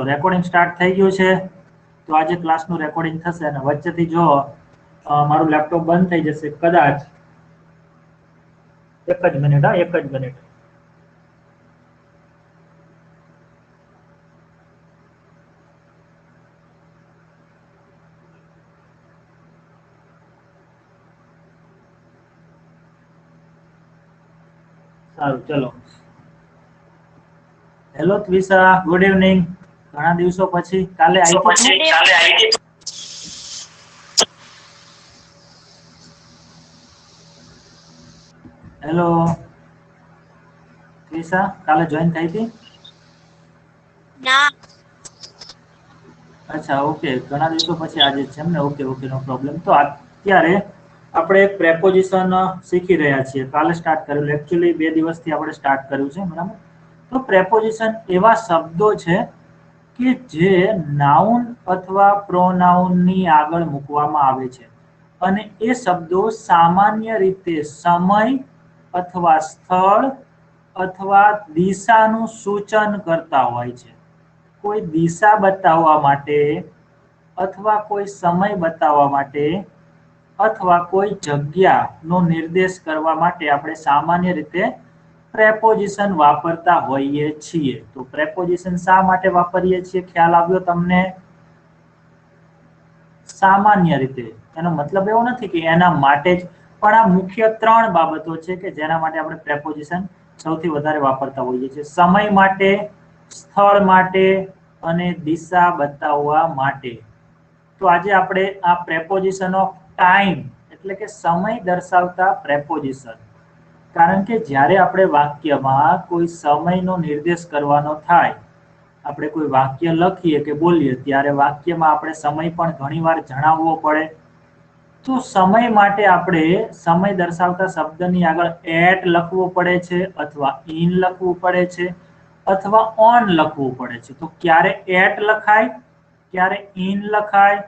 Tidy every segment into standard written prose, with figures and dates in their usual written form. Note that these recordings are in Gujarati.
રેકોર્ડિંગ સ્ટાર્ટ થઈ ગયું છે તો આજે ક્લાસનું રેકોર્ડિંગ થશે અને વચ્ચેથી જો મારું લેપટોપ બંધ થઈ જશે કદાચ એક જ મિનિટ એક જ મિનિટ સારું ચલો હેલો ત્વિષા ગુડ ઇવનિંગ ઘણા દિવસો પછી કાલે આવી હેલો ત્વિષા કાલે જોઈન થઈ હતી ના અચ્છા ઓકે ઘણા દિવસો પછી આજે છે એમને ઓકે ઓકે નો પ્રોબ્લેમ તો અત્યારે આપણે એક પ્રેપોઝિશન શીખી રહ્યા છીએ કાલે સ્ટાર્ટ કર્યું એકચ્યુઅલી 2 દિવસથી આપણે સ્ટાર્ટ કર્યું છે બરાબર તો પ્રેપોઝિશન એવા શબ્દો છે કે જે નાઉન અથવા પ્રોનાઉનની આગળ મૂકવામાં આવે છે અને એ શબ્દો સામાન્ય રીતે સમય અથવા સ્થળ અથવા દિશાનું સૂચન કરતા હોય છે કોઈ દિશા બતાવવા માટે અથવા કોઈ સમય બતાવવા માટે અથવા કોઈ જગ્યાનો નિર્દેશ કરવા માટે આપણે સામાન્ય રીતે પ્રેપોઝિશન વાપરતા હોઈએ છીએ તો પ્રેપોઝિશન શા માટે વાપરીએ છીએ ખ્યાલ આવ્યો તમને સામાન્ય રીતે એનો મતલબ એવો નથી કે એના માટે જ પણ આ મુખ્ય 3 બાબતો છે કે જેના માટે આપણે પ્રેપોઝિશન સૌથી વધારે વાપરતા હોઈએ છીએ સમય માટે સ્થળ માટે અને દિશા બતાવવા માટે તો આજે આપણે આ પ્રેપોઝિશન ઓફ ટાઈમ એટલે કે સમય દર્શાવતા પ્રેપોઝિશન કારણ કે જ્યારે આપણે વાક્યમાં કોઈ સમયનો નિર્દેશ કરવાનો થાય આપણે કોઈ વાક્ય લખીએ કે બોલીએ ત્યારે વાક્યમાં આપણે સમય પણ ઘણીવાર જણાવવો પડે તો સમય માટે આપણે સમય દર્શાવતા શબ્દની આગળ એટ લખવું પડે છે અથવા ઇન લખવું પડે છે અથવા ઓન લખવું પડે છે તો ક્યારે એટ લખાય ક્યારે ઇન લખાય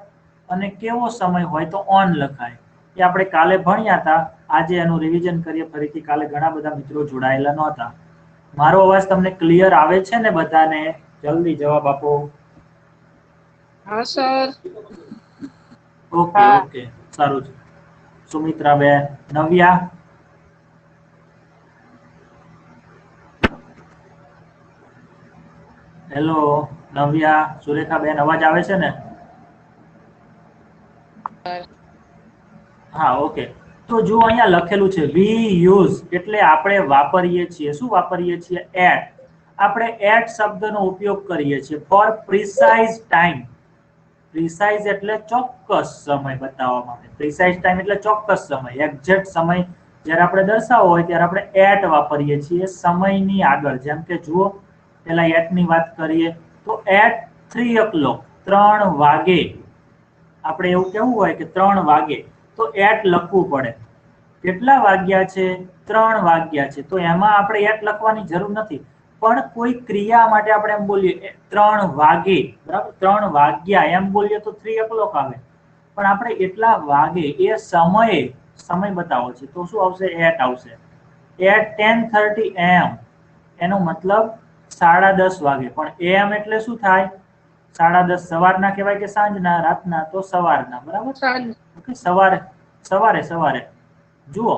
અને કેવો સમય હોય તો ઓન લખાય એ આપણે કાલે ભણ્યા હતા આજે એનું રિવિઝન કરીએ ફરીથી કાલે ઘણા બધા મિત્રો જોડાયેલા નહોતા મારો અવાજ તમને ક્લિયર આવે છે ને બધાને જલ્દી જવાબ આપો હા સર ઓકે ઓકે સારું છે સુમિત્રા બેન નવ્યા હેલો નવ્યા સુરેખા બેન અવાજ આવે છે ને હા ઓકે તો જો અહીંયા લખેલું છે વી યુઝ એટલે આપણે વાપરીએ છીએ શું વાપરીએ છીએ એટ આપણે એટ શબ્દનો ઉપયોગ કરીએ છીએ ફોર પ્રિસાઇઝ ટાઈમ પ્રિસાઇઝ એટલે ચોક્કસ સમય બતાવવા માટે પ્રિસાઇઝ ટાઈમ એટલે ચોક્કસ સમય એક્ઝેક્ટ સમય જ્યારે આપણે દર્શાવવો હોય ત્યારે આપણે એટ વાપરીએ છીએ સમયની આગળ જેમ કે જુઓ પેલા એટ ની વાત કરીએ તો એટ 3 o'clock 3 વાગે આપણે એવું કેવું હોય કે 3 વાગે તો એટ લખવું પડે કેટલા વાગ્યા છે 3 વાગ્યા છે તો એમાં આપણે એટ લખવાની જરૂર નથી પણ કોઈ ક્રિયા માટે આપણે એમ બોલીએ 3 વાગે બરાબર 3 વાગ્યા એમ બોલીએ તો 3 o'clock આવે પણ આપણે એટલા વાગે એ સમયે સમય બતાવો છે તો શું આવશે એટ આવશે એટ 10:30 am એનો મતલબ 10:30 વાગે પણ એમ એટલે શું થાય 10:30 સવારના કહેવાય કે સાંજના રાતના તો સવારના બરાબર ઓકે સવારે સવારે સવારે જુઓ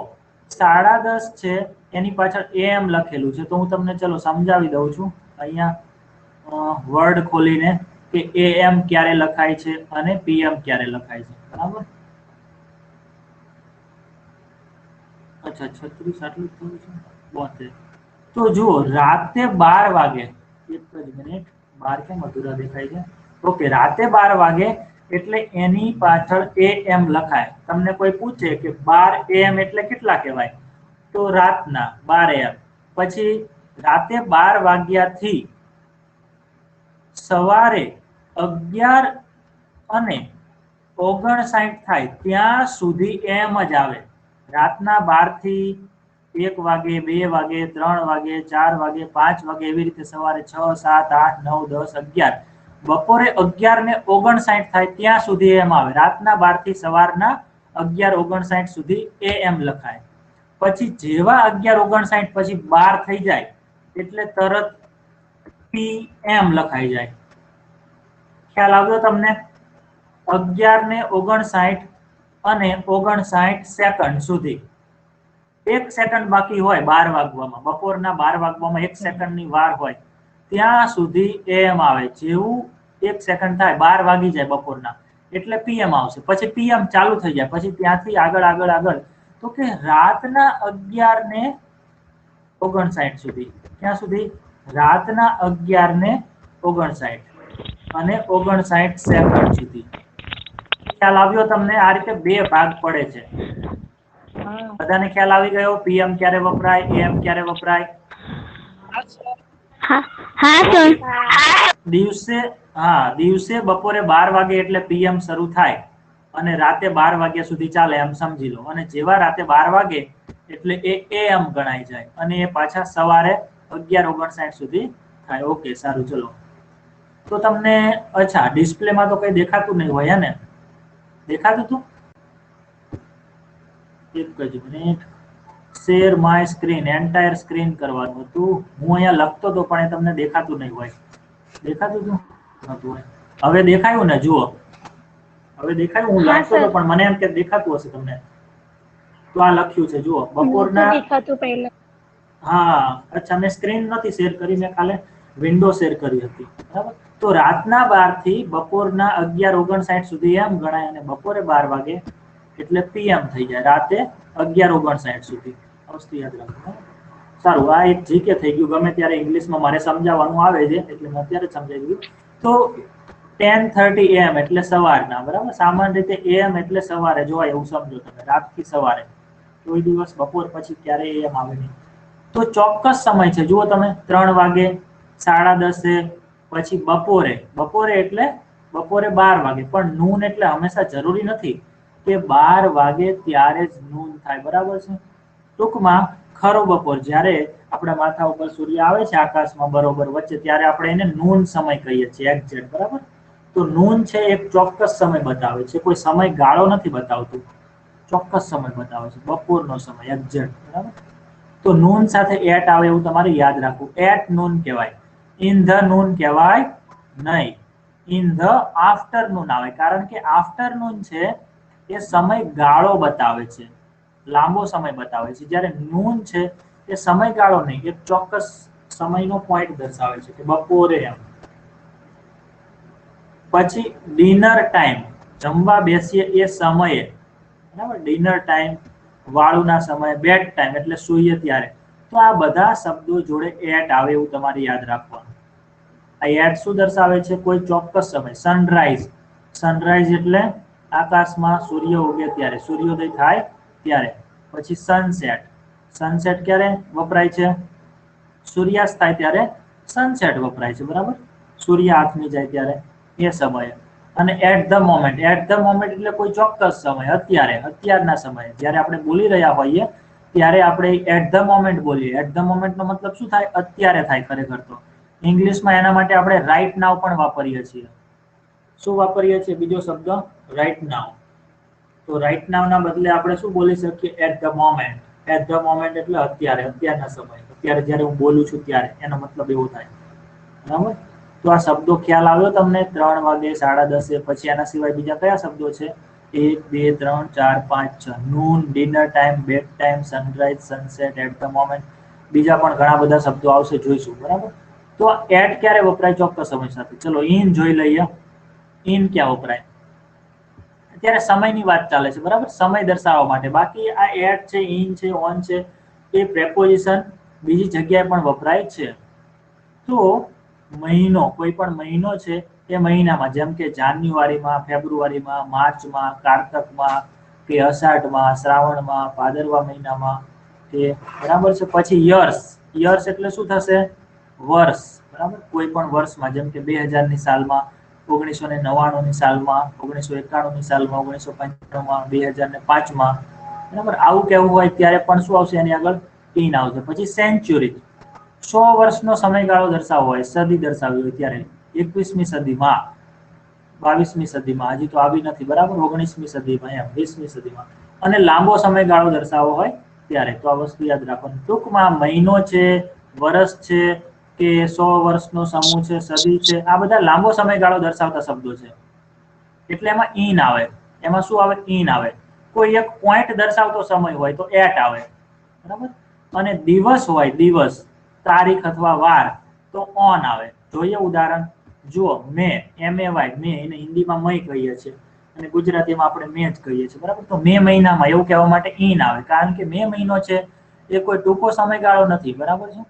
10:30 છે એની પાછળ એમ લખેલું છે તો હું તમને ચલો સમજાવી દઉં છું અહીંયા વર્ડ ખોલીને કે એએમ ક્યારે લખાય છે અને પીએમ ક્યારે લખાય છે બરાબર અચ્છા 36 આટલું જ થયું છે 72 તો જુઓ રાતે 12 વાગે એક જ મિનિટ 12 કેમ અધૂરા દેખાય છે ઓકે રાતે 12 વાગે એટલે એની પાછળ એએમ લખાય તમને કોઈ પૂછે કે 12 AM એટલે કેટલા કહેવાય તો રાતના 12 AM પછી રાતે 12 વાગ્યાથી સવારે 11:59 થાય ત્યાં સુધી એમ જ આવે રાતના 12 થી 1 વાગે 2 વાગે 3 વાગે 4 વાગે 5 વાગે એવી રીતે સવારે 6 7 8 9 10 11 બપોરે 11:59 થાય ત્યાં સુધી એમ આવે રાતના 12 થી સવારના 11:59 સુધી એમ લખાય પછી જેવા 11:59 પછી 12 થઈ જાય એટલે તરત પીએમ લખાઈ જાય ખ્યાલ આવ્યો તમને? 11:59 અને 59 સેકન્ડ સુધી 1 સેકન્ડ બાકી હોય 12 વાગવામાં, બપોરના 12 વાગવામાં 1 સેકન્ડની વાર હોય ત્યાં સુધી AM આવે. જેવું 1 સેકન્ડ થાય 12 વાગી જાય બપોરના એટલે PM આવશે. પછી PM ચાલુ થઈ જાય. પછી ત્યાંથી આગળ તો કે રાતના 11:59 સુધી. ક્યાં સુધી? રાતના 11:59 અને 59 સેકન્ડ સુધી. ખ્યાલ આવ્યો તમને? આ રીતે બે ભાગ પડે છે. બધાને ખ્યાલ આવી ગયો? PM ક્યારે વપરાય, AM ક્યારે વપરાય? દિવસે બપોરે 12 વાગે એટલે PM શરૂ થાય અને રાતે 12 વાગ્યા સુધી ચાલે એમ સમજી લો. અને જેવા રાતે 12 વાગે એટલે એ AM ગણાઈ જાય અને એ પાછા સવારે 11:59 સુધી થાય. ઓકે, સારું, ચલો. તો તમને અચ્છા ડિસ્પ્લેમાં તો કઈ દેખાતું નહીં હોય ને? દેખાતું હતું? એક જ minute. Share my screen, entire screen કરવાનું હતું. હું અહીંયા લખતો હતો પણ એ તમને દેખાતું નહીં હોય. દેખાતું હતું? હવે દેખાયું ને? જુઓ, હવે દેખાયું? હું લખતો હતો પણ મને એમ કે દેખાતું હશે તમને. તો આ લખ્યું છે, જુઓ, બપોરના. દેખાતું પહેલા. હા, અચ્છા, મેં સ્ક્રીન નથી શેર કરી, મેં ખાલી વિન્ડો શેર કરી હતી, બરાબર? તો રાતના 12 થી બપોરના 11:59 સુધી એમ ગણાય અને બપોરે 12 વાગે એટલે PM થઈ જાય, રાતે 11:59 સુધી. વસ્તુ યાદ રાખો. સારું, આ એક જીકે થઈ ગયું. ગમે ત્યારે ઇંગ્લિશમાં મારે સમજાવવાનું આવે છે એટલે મેં અત્યારે સમજાવી દીધું. તો 10:30 AM એટલે સવારના, બરાબર? સામાન્ય રીતે AM એટલે સવારે જોવાય એવું સમજો તમે, રાતથી સવારે. કોઈ દિવસ બપોર પછી ક્યારે AM આવે નહીં. તો ચોક્કસ સમય છે, જુઓ તમે, 3 વાગે, 10:30, પછી બપોરે એટલે બપોરે 12 વાગે. પણ નૂન એટલે હંમેશા જરૂરી નથી કે 12 વાગે ત્યારે જ નૂન થાય, બરાબર છે? ટૂંકમાં ખરો બપોર જ્યારે આપણા માથા ઉપર સૂર્ય આવે છે આકાશમાં બરોબર વચ્ચે, ત્યારે આપણે એને નૂન સમય કહીએ છીએ, એક્ઝેક્ટ, બરાબર? તો નૂન છે એક ચોક્કસ સમય બતાવે છે, કોઈ સમય ગાળો નથી બતાવતું, ચોક્કસ સમય બતાવે છે, બપોરનો સમય એક્ઝેક્ટ, બરાબર? તો નૂન સાથે એટ આવે એવું તમારે યાદ રાખવું. એટ નૂન કહેવાય, ઇન ધ નૂન કહેવાય નહીં. ઇન ધ આફ્ટરનૂન આવે, કારણ કે આફ્ટરનૂન છે એ સમય ગાળો બતાવે છે, લાંબો સમય બતાવે છે. જ્યારે નૂન છે એ સમયગાળો નહીં, એક ચોક્કસ સમયનો પોઈન્ટ દર્શાવે છે કે બપોરે એમ. પછી ડિનર ટાઈમ, જમવા બેસીએ એ સમયે, બરાબર? ડિનર ટાઈમ, વાળુના સમયે, બેડ ટાઈમ એટલે સૂઈએ ત્યારે. તો આ બધા શબ્દો જોડે એટ આવે એવું તમારે યાદ રાખવાનું. આ એટ શું દર્શાવે છે? કોઈ ચોક્કસ સમય. સનરાઈઝ એટલે આકાશમાં સૂર્ય ઉગે ત્યારે, સૂર્યોદય થાય ત્યારે. પછી સનસેટ ક્યારે વપરાય છે? સૂર્યાસ્ત થાય ત્યારે સનસેટ વપરાય છે, બરાબર? સૂર્ય આથમી જાય ત્યારે એ સમયે. અને એટ ધ મોમેન્ટ એટલે કોઈ ચોક્કસ સમય, અત્યારના સમયે જ્યારે આપણે બોલી રહ્યા હોઈએ ત્યારે આપણે એટ ધ મોમેન્ટ બોલીએ. એટ ધ મોમેન્ટનો મતલબ શું થાય? અત્યારે થાય ખરેખર તો. ઇંગ્લિશમાં એના માટે આપણે રાઈટ નાઉ પણ વાપરીએ છીએ. શું વાપરીએ છીએ? બીજો શબ્દ રાઈટ નાઉ. તો રાઈટ નાઉ ના બદલે આપણે શું બોલી શકીએ? At the moment. At the moment એટલે અત્યારના સમય, અત્યારે જ્યારે હું બોલું છું ત્યારે, એનો મતલબ એવો થાય, બરાબર? તો આ શબ્દો ખ્યાલ આવ્યો તમને? 3 વાગે, 10:30, પછી એના સિવાય બીજા કયા શબ્દો છે? 1, 2, 3, 4, 5, 6. Noon, dinner time, bed time, sunrise, sunset, at the moment. બીજા પણ ઘણા બધા શબ્દો આવશે, જોઈશું, બરાબર? તો એટ ક્યારે વપરાય? ચોક્કસ સમય સાથે. ચલો ઇન જોઈ લઈએ. ઇન ક્યાં વપરાય? અત્યારે સમયની વાત ચાલે છે, બરાબર? સમય દર્શાવવા માટે. બાકી આ એટ છે, ઇન છે, ઓન છે, એ પ્રેપોઝિશન બીજી જગ્યાએ પણ વપરાય છે. તો મહિનો, કોઈ પણ મહિનો છે એ મહિનામાં, જેમ કે જાન્યુઆરીમાં, ફેબ્રુઆરીમાં, માર્ચમાં, કારતકમાં, કે અષાઢમાં, શ્રાવણમાં, ભાદરવા મહિનામાં, કે બરાબર છે. પછી યર્સ એટલે શું થશે? વર્ષ, બરાબર? કોઈ પણ વર્ષમાં, જેમ કે 2000ની સાલમાં, 1999ની સાલમાં, 1991ની સાલમાં, 1995માં, 2005માં, બરાબર? આવું કેવું હોય ત્યારે પણ શું આવશે? એની આગળ ઇન આવશે. પછી સેન્ચુરી, 100 વર્ષનો સમયગાળો દર્શાવવો હોય, સદી દર્શાવવી હોય ત્યારે 21મી સદીમાં, 22મી સદીમાં, હજી તો આવી નથી, બરાબર? 19મી સદીમાં, એમ 20મી સદીમાં. અને લાંબો સમયગાળો દર્શાવવો હોય ત્યારે. તો આ વસ્તુ યાદ રાખવાની. ટૂંકમાં મહિનો છે, વર્ષ છે, કે 100 વર્ષનો સમૂહ છે, સદી છે, આ બધા લાંબો સમયગાળો દર્શાવતા શબ્દો છે, એટલે એમાં ઇન આવે. એમાં શું આવે? ઇન આવે. કોઈ એક પોઈન્ટ દર્શાવતો સમય હોય તો એટ આવે, બરાબર. અને દિવસ હોય, દિવસ, તારીખ અથવા વાર, તો ઓન આવે. જોઈએ ઉદાહરણ. જુઓ, મે, MAY, મે, એને હિન્દીમાં મઈ કહીએ છીએ અને ગુજરાતીમાં આપણે મે જ કહીએ છીએ, બરાબર. તો મે મહિનામાં એવું કહેવા માટે ઇન આવે, કારણ કે મે મહિનો છે એ કોઈ ટૂંકો સમયગાળો નથી, બરાબર છે.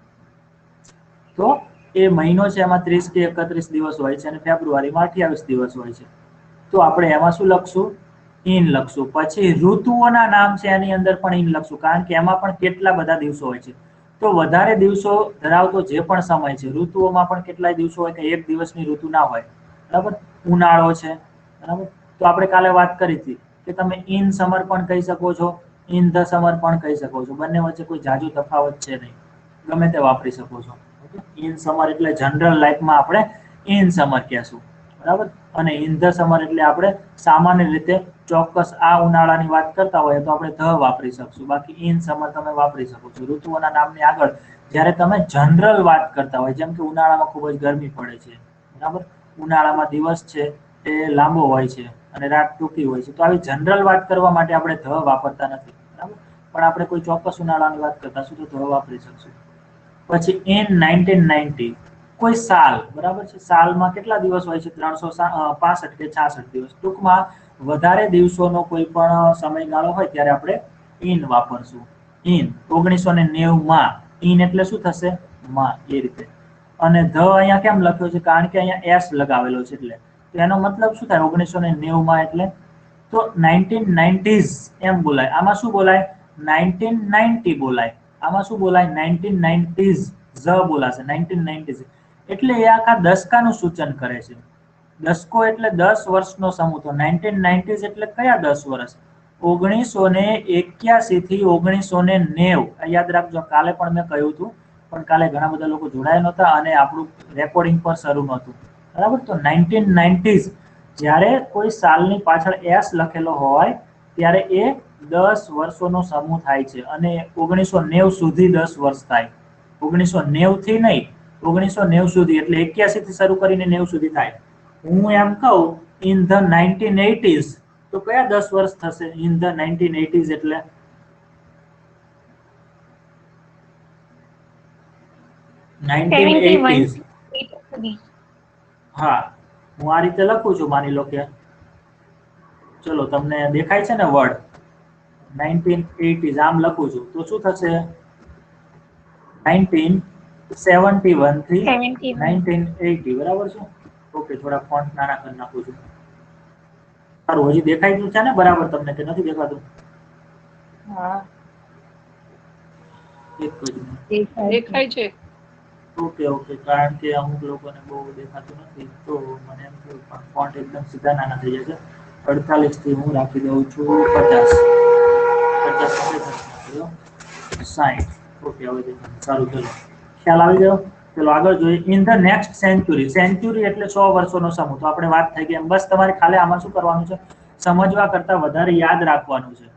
તો એ મહિનો છે એમાં 30 કે 31 દિવસ હોય છે અને ફેબ્રુઆરીમાં 28 દિવસ હોય છે. તો આપણે એમાં શું લખશું? ઇન લખશું. પછી ઋતુઓના નામ છે એની અંદર પણ ઇન લખશું, કારણ કે એમાં પણ કેટલા બધા દિવસો હોય છે. તો વધારે દિવસો ધરાવતો જે પણ સમય છે, ઋતુઓમાં પણ કેટલાય દિવસો હોય કે એક દિવસની ઋતુ ના હોય, બરાબર. ઉનાળો છે, બરાબર. તો આપણે કાલે વાત કરી હતી કે તમે ઇન સમર પણ કહી શકો છો, ઇન ધ સમર પણ કહી શકો છો. બંને વચ્ચે કોઈ જાજુ તફાવત છે નહીં, ગમે તે વાપરી શકો છો. ઇન સમર એટલે જનરલ લાઈફમાં આપણે ઇન સમર કહેશું, બરાબર. અને ઇન ધ સમર એટલે આપણે સામાન્ય રીતે ચોક્કસ આ ઉનાળાની વાત કરતા હોય તો આપણે ધ વાપરી શકશું, બાકી ઇન સમર તમે વાપરી શકો છો. ઋતુઓના નામની આગળ જ્યારે તમે જનરલ વાત કરતા હોય, જેમ કે ઉનાળામાં ખૂબ જ ગરમી પડે છે, બરાબર. ઉનાળામાં દિવસ છે એ લાંબો હોય છે અને રાત ટૂંકી હોય છે, તો આવી જનરલ વાત કરવા માટે આપણે ધ વાપરતા નથી, બરાબર. પણ આપણે કોઈ ચોક્કસ ઉનાળાની વાત કરતા શું તો ધ વાપરી શકશું. પછી ઇન 1990, કોઈ સાલ, બરાબર છે. સાલમાં કેટલા દિવસ હોય છે? 365 કે 66 દિવસ. ટૂંકમાં વધારે દિવસોનો કોઈ પણ સમયગાળો હોય ત્યારે આપણે ઇન વાપરશું. ઇન 1990 ઇન એટલે શું થશે? માં, એ રીતે. અને ધ અહીંયા કેમ લખ્યો છે? કારણ કે અહીંયા એસ લગાવેલો છે એટલે. તો એનો મતલબ શું થાય 1990 એટલે? તો 1990s એમ બોલાય. આમાં શું બોલાય? 1990 બોલાય. આમાં શું બોલાય? 1990s બોલાશે, 1990s. એટલે એ આખા દશકાનું સૂચન કરે છે. દશકો એટલે 10 વર્ષનો સમૂહ. તો 1990s એટલે કયા 10 વર્ષ? 1981 થી 1990. યાદ રાખજો, કાલે પણ મેં કહ્યું હતું, પણ કાલે ઘણા બધા લોકો જોડાયા નહોતા અને આપણું રેકોર્ડિંગ પણ શરૂ નહોતું, બરાબર. તો 1990s જ્યારે કોઈ સાલની પાછળ એસ લખેલો હોય ત્યારે એ 10 વર્ષોનો સમૂહ થાય છે અને 1990 સુધી 10 વર્ષ થાય. 1990 થી નહીં, 1990 સુધી, એટલે 81 થી શરૂ કરીને 90 સુધી થાય. હું એમ કહું ઇન ધ 1980s, તો કયા 10 વર્ષ થશે ઇન ધ 1980s એટલે? હા, હું આ રીતે લખું છું, માની લો કે ચલો તમને દેખાય છે ને વર્ડ 1980s, આમ લખું છું તો શું થશે? 1971 થી 1980, બરાબર છે. ઓકે, થોડા ફોન્ટ નાના કરી નાખું છું. સારું, હજી દેખાય છે ને બરાબર તમને કે નથી દેખાતું? હા, એક જ મિનિટ. દેખાય છે. ઓકે ઓકે, કારણ કે અમુક લોકોને બહુ દેખાતું નથી તો મને એમ થયું, પણ ફોન્ટ એકદમ સીધા નાના થઈ જશે. 48 થી હું રાખી દઉં છું 50. 60. ઓકે, હવે દેખાય. સારું, ચલો ખ્યાલ આવી ગયો. ચલો આગળ જોઈએ. In the next century. Century એટલે 100 વર્ષોનો સમૂહ. તો આપણે વાત થઈ ગઈ એમ. બસ તમારે ખાલી આમાં શું કરવાનું છે? સમજવા કરતા વધારે યાદ રાખવાનું છે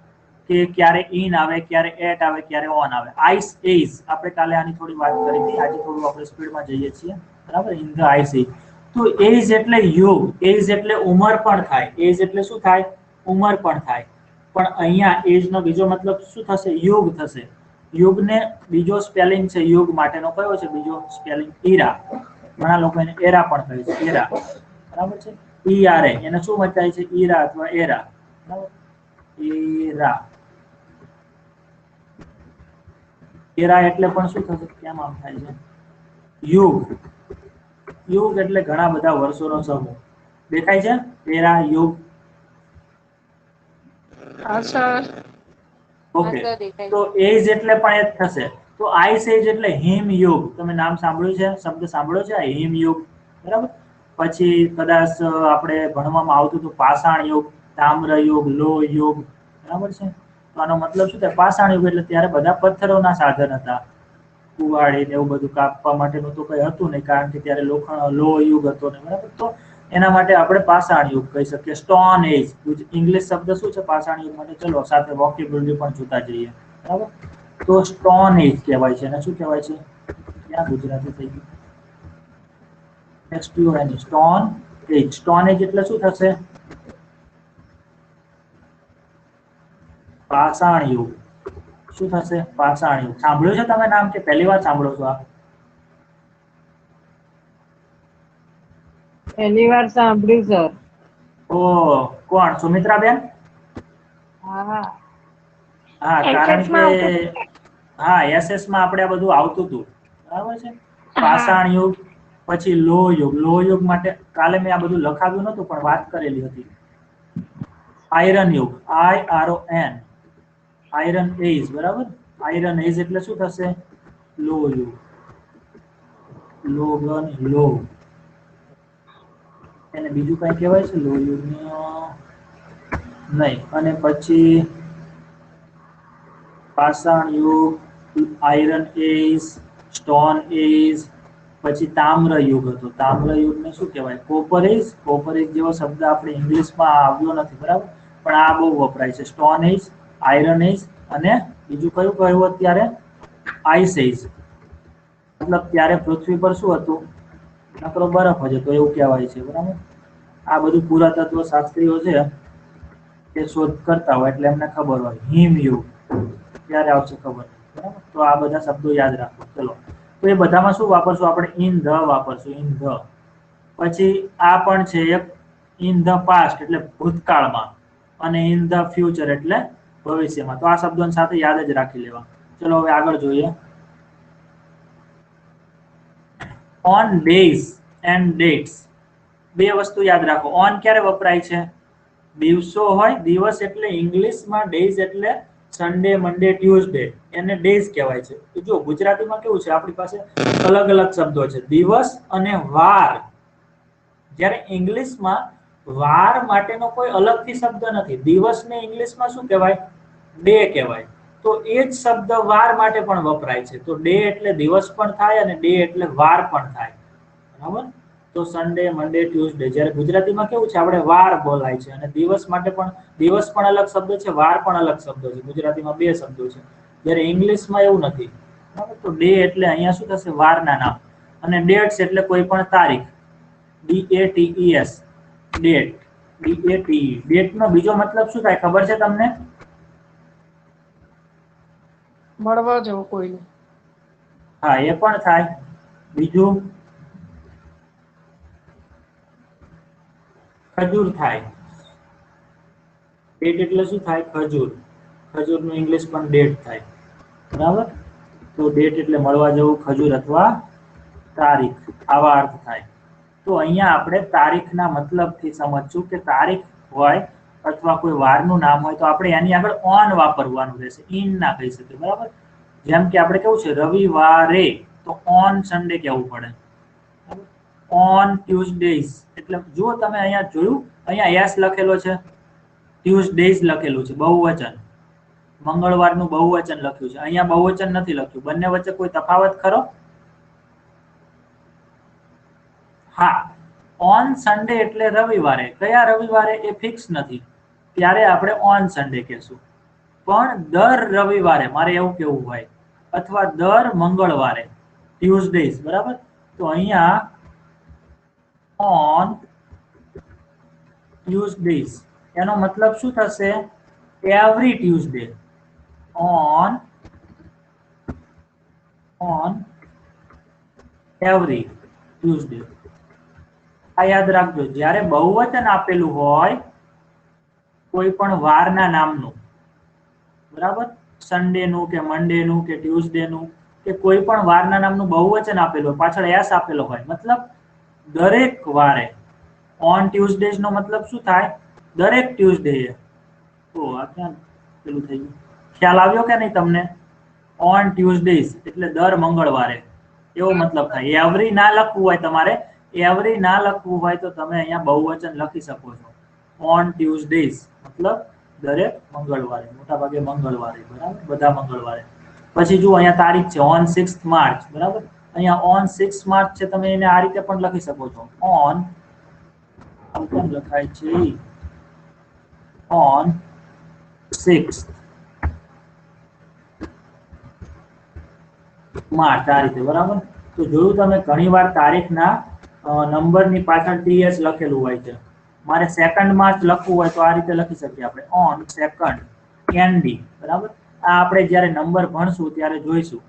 કે ક્યારે ઇન આવે, ક્યારે એટ આવે, ક્યારે ઓન આવે. આઈસ એજ, આપણે કાલે આની થોડી વાત કરી હતી, આજે થોડું આપણે સ્પીડમાં જઈએ છીએ, બરાબર. ઇન ધ આઈસ એજ. તો એજ એટલે યુગ. એજ એટલે ઉંમર પણ થાય. એજ એટલે શું થાય? ઉંમર પણ થાય. પણ અહીંયા એજ નો બીજો મતલબ શું થશે? યુગ થશે. યુગને બીજો સ્પેલિંગ છે યુગ માટેનો કયો છે બીજો સ્પેલિંગ? ઈરા. ઘણા લોકો એને એરા પણ કહે છે, એરા, બરાબર છે. ERA, એને શું વંચાય છે? ઈરા અથવા એરા, બરાબર. એરા. એરા એટલે પણ શું થશે? કેમ આમ થાય છે? યુગ. યુગ એટલે ઘણા બધા વર્ષોનો સમૂહ. દેખાય છે? એરા, યુગ. હા સર. ઓકે, તો એજ એટલે પણ એ જ થશે. તો આઈસ એજ એટલે હિમયુગ. તમે નામ સાંભળ્યું છે? શબ્દ સાંભળ્યો છે? હિમયુગ, બરાબર. પછી કદાચ આપણે ભણવામાં આવતું હતું પાષાણ યુગ, તામ્ર યુગ, લોહ યુગ, બરાબર છે. તો આનો મતલબ શું થાય? પાષાણ યુગ એટલે ત્યારે બધા પથ્થરોના સાધન હતા. કુવાડી ને એવું બધું કાપવા માટેનું તો કઈ હતું નહીં, કારણ કે ત્યારે લોહ યુગ હતો ને, બરાબર. તો એના માટે આપણે પાષાણ યુગ કહી શકીએ. સ્ટોન એજ, ઇંગ્લિશ શબ્દ શું છે પાષાણ યુગ માટે? ચલો સાથે વોકેબ્યુલરી પણ જોતા જઈએ, બરાબર. તો સ્ટોન એજ કહેવાય છે. અને શું કહેવાય છે? ક્યાં ગુજરાતી થઈ ગયું? STON સ્ટોન એજ. સ્ટોન એજ એટલે શું થશે? પાષાણ યુગ. શું થશે? પાષાણ યુગ. સાંભળ્યું છે તમે નામ કે પહેલી વાર સાંભળો છો આ? પહેલી વાર સાંભળ્યું સર. ઓ કોણ? સુમિત્રાબેન? હા હા, કારણ SS કે માં આવતું હતું. હા SS માં આપણે આ બધું આવતું હતું, બરાબર છે. હા પાષાણ યુગ, પછી લોહ યુગ. લોહ યુગ માટે કાલે મેં આ બધું લખાવ્યું નતું પણ વાત કરેલી હતી. આયરન યુગ, IRON, આયરન એજ, બરાબર. આયરન એજ એટલે શું થશે? લોહ યુગ. લોગન લોહ, એને બીજું કઈ કહેવાય છે લોહ યુગને? નહીં. અને પછી પાષાણ યુગ, આયરન એજ, સ્ટોન એજ, પછી તામ્ર યુગ હતો. તામ્ર યુગને શું કહેવાય? કોપર એજ. કોપર એજ જેવો શબ્દ આપણે ઇંગ્લિશમાં આવ્યો નથી, બરાબર, પણ આ બહુ વપરાય છે. સ્ટોન એજ, આયરન એજ, અને બીજું કયું કહ્યું અત્યારે? આઈસ એજ. મતલબ ત્યારે પૃથ્વી પર શું હતું? નકરો બરફ જ હતો એવું કહેવાય છે, બરાબર. આ બધું પુરાતત્વ શાસ્ત્રીઓ છે તે શોધ કરતા હોય એટલે એમને ખબર હોય. હિમયુગ ક્યારે આવશે ખબર નહીં, બરાબર. તો આ બધા શબ્દો યાદ રાખો. ચલો, તો એ બધામાં શું વાપરશું આપણે? ઇન ધ વાપરશું. In the. પછી આ પણ છે એક, ઇન ધ પાસ્ટ એટલે ભૂતકાળમાં, અને ઇન ધ ફ્યુચર એટલે ભવિષ્યમાં. તો આ શબ્દોની સાથે યાદ જ રાખી લેવા. ચલો હવે આગળ જોઈએ. On days and dates. બે વસ્તુ યાદ રાખો. ઓન ક્યારે વપરાય છે? દિવસો હોય. દિવસ એટલે ઇંગ્લિશમાં ડેઝ એટલે સન્ડે, મંડે, ટ્યુઝડે, એને ડેઝ કહેવાય છે. તો જો ગુજરાતીમાં કેવું છે, આપણી પાસે અલગ અલગ શબ્દો છે, દિવસ અને વાર. જ્યારે ઇંગ્લિશમાં વાર માટેનો કોઈ અલગથી શબ્દ નથી. દિવસને ઇંગ્લિશમાં શું કહેવાય? ડે કહેવાય. તો એ જ શબ્દ વાર માટે પણ વપરાય છે. તો ડે એટલે દિવસ પણ થાય અને ડે એટલે વાર પણ થાય, બરાબર. તો સન્ડે, મંડે, ટ્યુઝડે. જ્યારે ગુજરાતીમાં કેવું છે, આપણે વાર બોલાય છે, અને દિવસ માટે પણ દિવસ પણ અલગ શબ્દ છે, વાર પણ અલગ શબ્દ છે. ગુજરાતીમાં બે શબ્દો છે, જ્યારે ઇંગ્લિશમાં એવું નથી, બરાબર. તો ડે એટલે અહીંયા શું થશે? વારના નામ. અને ડેટ્સ એટલે કોઈ પણ તારીખ. DATES, date. DATE. ડેટનો બીજો મતલબ શું થાય ખબર છે તમને? મળવા જવું કોઈને. હા, એ પણ થાય. બીજું ખજૂર થાય. ડેટ એટલે શું થાય? ખજૂર. ખજૂરનું ઇંગ્લિશ પણ ડેટ થાય, બરાબર. તો ડેટ એટલે મળવા જવું, ખજૂર અથવા તારીખ, આવા અર્થ થાય. તો અહીંયા આપણે તારીખના મતલબથી સમજશું કે તારીખ હોય અથવા કોઈ વારનું નામ હોય તો આપણે એની આગળ ઓન વાપરવાનું રહેશે, ઇન ના કહી શકીએ, બરાબર. જેમ કે આપણે કેવું છે રવિવારે, તો ઓન સન્ડે કહેવું પડે. ઓન ટ્યુઝડેઝ એટલે જુઓ તમે અહીંયા જોયું, અહીંયા એસ લખેલો છે, ટ્યુઝડેઝ લખેલું છે, બહુવચન. મંગળવારનું બહુવચન લખ્યું છે, અહીંયા બહુવચન નથી લખ્યું. બંને વચ્ચે કોઈ તફાવત ખરો? હા, ઓન સન્ડે એટલે રવિવારે. કયા રવિવારે એ ફિક્સ નથી, ત્યારે આપણે ઓન સન્ડે કહેશું. પણ દર રવિવારે મારે એવું કેવું હોય, અથવા દર મંગળવારે, ટ્યુઝડેઝ, બરાબર. તો અહીંયા ઓન ટ્યુઝડેઝ એનો મતલબ શું થશે? Every Tuesday. On every Tuesday. આ યાદ રાખજો. જ્યારે બહુવચન આપેલું હોય કોઈ પણ વારના નામનું, બરાબર, સન્ડે નું કે મંડે નું કે ટ્યુઝડે નું કે કોઈ પણ વારના નામનું બહુવચન આપેલું હોય, પાછળ એસ આપેલો હોય, મતલબ દરેક વારે. ઓન ટ્યુઝડેઝ નો મતલબ શું થાય? દરેક ટ્યુઝડે. તો આ ક્યાં પેલું થઈ ગયું? ખ્યાલ આવ્યો કે નહીં તમને? ઓન ટ્યુઝડેઝ એટલે દર મંગળવારે, એવો મતલબ થાય. એવરી ના લખવું હોય તમારે, એવરી ના લખવું હોય તો તમે અહીંયા બહુવચન લખી શકો છો. ઓન ટ્યુઝડેઝ મતલબ દરેક મંગળવારે, મોટા ભાગે મંગળવારે, બરાબર, બધા મંગળવારે. પછી જુઓ અહીંયા તારીખ છે ઓન 6th માર્ચ, બરાબર. અહીંયા ઓન 6 માર્ચ છે, તમે એને આ રીતે પણ લખી શકો છો. ઓન, આમ કેમ લખાય છે? ઓન 6th માર્ચ, આ રીતે, બરાબર. તો જોયું તમે ઘણી વાર તારીખના નંબરની પાછળ ts લખેલું હોય છે. મારે સેકન્ડમાં જ લખવું હોય તો આ રીતે લખી શકીએ આપણે ઓન સેકન્ડ nd. બરાબર, આ આપણે જ્યારે નંબર ભણશું ત્યારે જોઈશું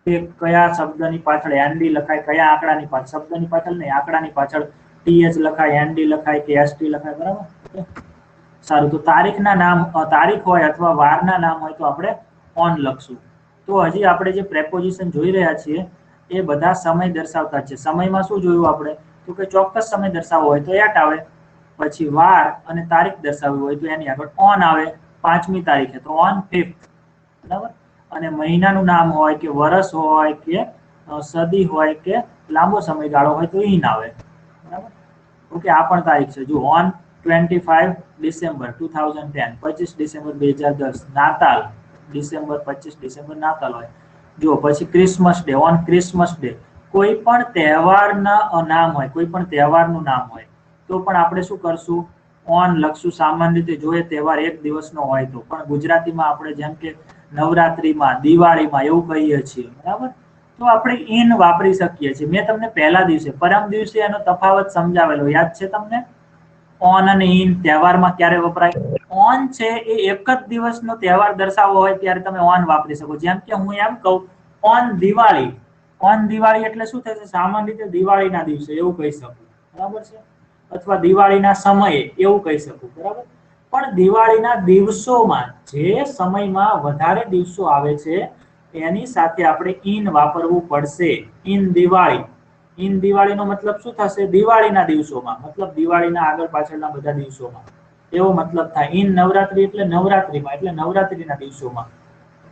કે કયા શબ્દની પાછળ nd લખાય, કયા આંકડાની પાછળ, શબ્દની પાછળ નહીં, આંકડાની પાછળ th લખાય, nd લખાય કે st લખાય. બરાબર, સારું. તો તારીખના નામ, તારીખ હોય અથવા વારના નામ હોય તો આપણે ઓન લખશું. તો હજી આપણે જે પ્રેપોઝિશન જોઈ રહ્યા છીએ એ બધા સમય દર્શાવતા છે. સમયમાં શું જોયું આપણે? તો કે ચોક્કસ સમય દર્શાવવો હોય તો એટ આવે, પછી વાર અને તારીખ દર્શાવવી હોય તો એની આગળ ઓન આવે. 5મી તારીખે તો ઓન 5th. બરાબર, અને મહિનાનું નામ હોય કે વર્ષ હોય કે સદી હોય કે લાંબો સમયગાળો હોય તો ઇન આવે. બરાબર, ઓકે. આ પણ તારીખ છે જો, ઓન 25 ડિસેમ્બર 2010, 25 ડિસેમ્બર 2010. નાતાલ ડિસેમ્બર 25 ડિસેમ્બર નાતાલ હોય. જો પછી Christmas day, on Christmas day. કોઈ પણ તહેવારના નામ હોય, કોઈ પણ તહેવારનું નામ હોય તો પણ આપણે શું કરશું? ઓન લખશું. સામાન્ય રીતે જો એ તહેવાર એક દિવસનો હોય તો, પણ ગુજરાતીમાં આપણે જેમ કે નવરાત્રીમાં, દિવાળીમાં એવું કહીએ છીએ. બરાબર, તો આપણે ઇન વાપરી શકીએ છીએ. મેં તમને પહેલા દિવસે, પરમ દિવસે એનો તફાવત સમજાવેલો, યાદ છે તમને? ઓન અને ઇન તહેવારમાં ક્યારે વપરાય? ઓન છે એ એક જ દિવસનો તહેવાર દર્શાવવો હોય ત્યારે તમે ઓન વાપરી શકો. જેમ કે હું એમ કહું ઓન દિવાળી, ઓન દિવાળી એટલે શું થશે? સામાન્ય રીતે દિવાળીના દિવસે એવું કહી શકું. બરાબર છે, અથવા દિવાળીના સમયે એવું કહી શકું. બરાબર, પણ દિવાળીના દિવસોમાં, જે સમયમાં વધારે દિવસો આવે છે એની સાથે આપણે ઇન વાપરવું પડશે. ઇન દિવાળી. ઇન દિવાળીનો મતલબ શું થશે? દિવાળીના દિવસોમાં, મતલબ દિવાળીના આગળ પાછળના બધા દિવસોમાં, એવો મતલબ થાય. ઇન નવરાત્રી એટલે નવરાત્રીમાં, એટલે નવરાત્રીના દિવસોમાં,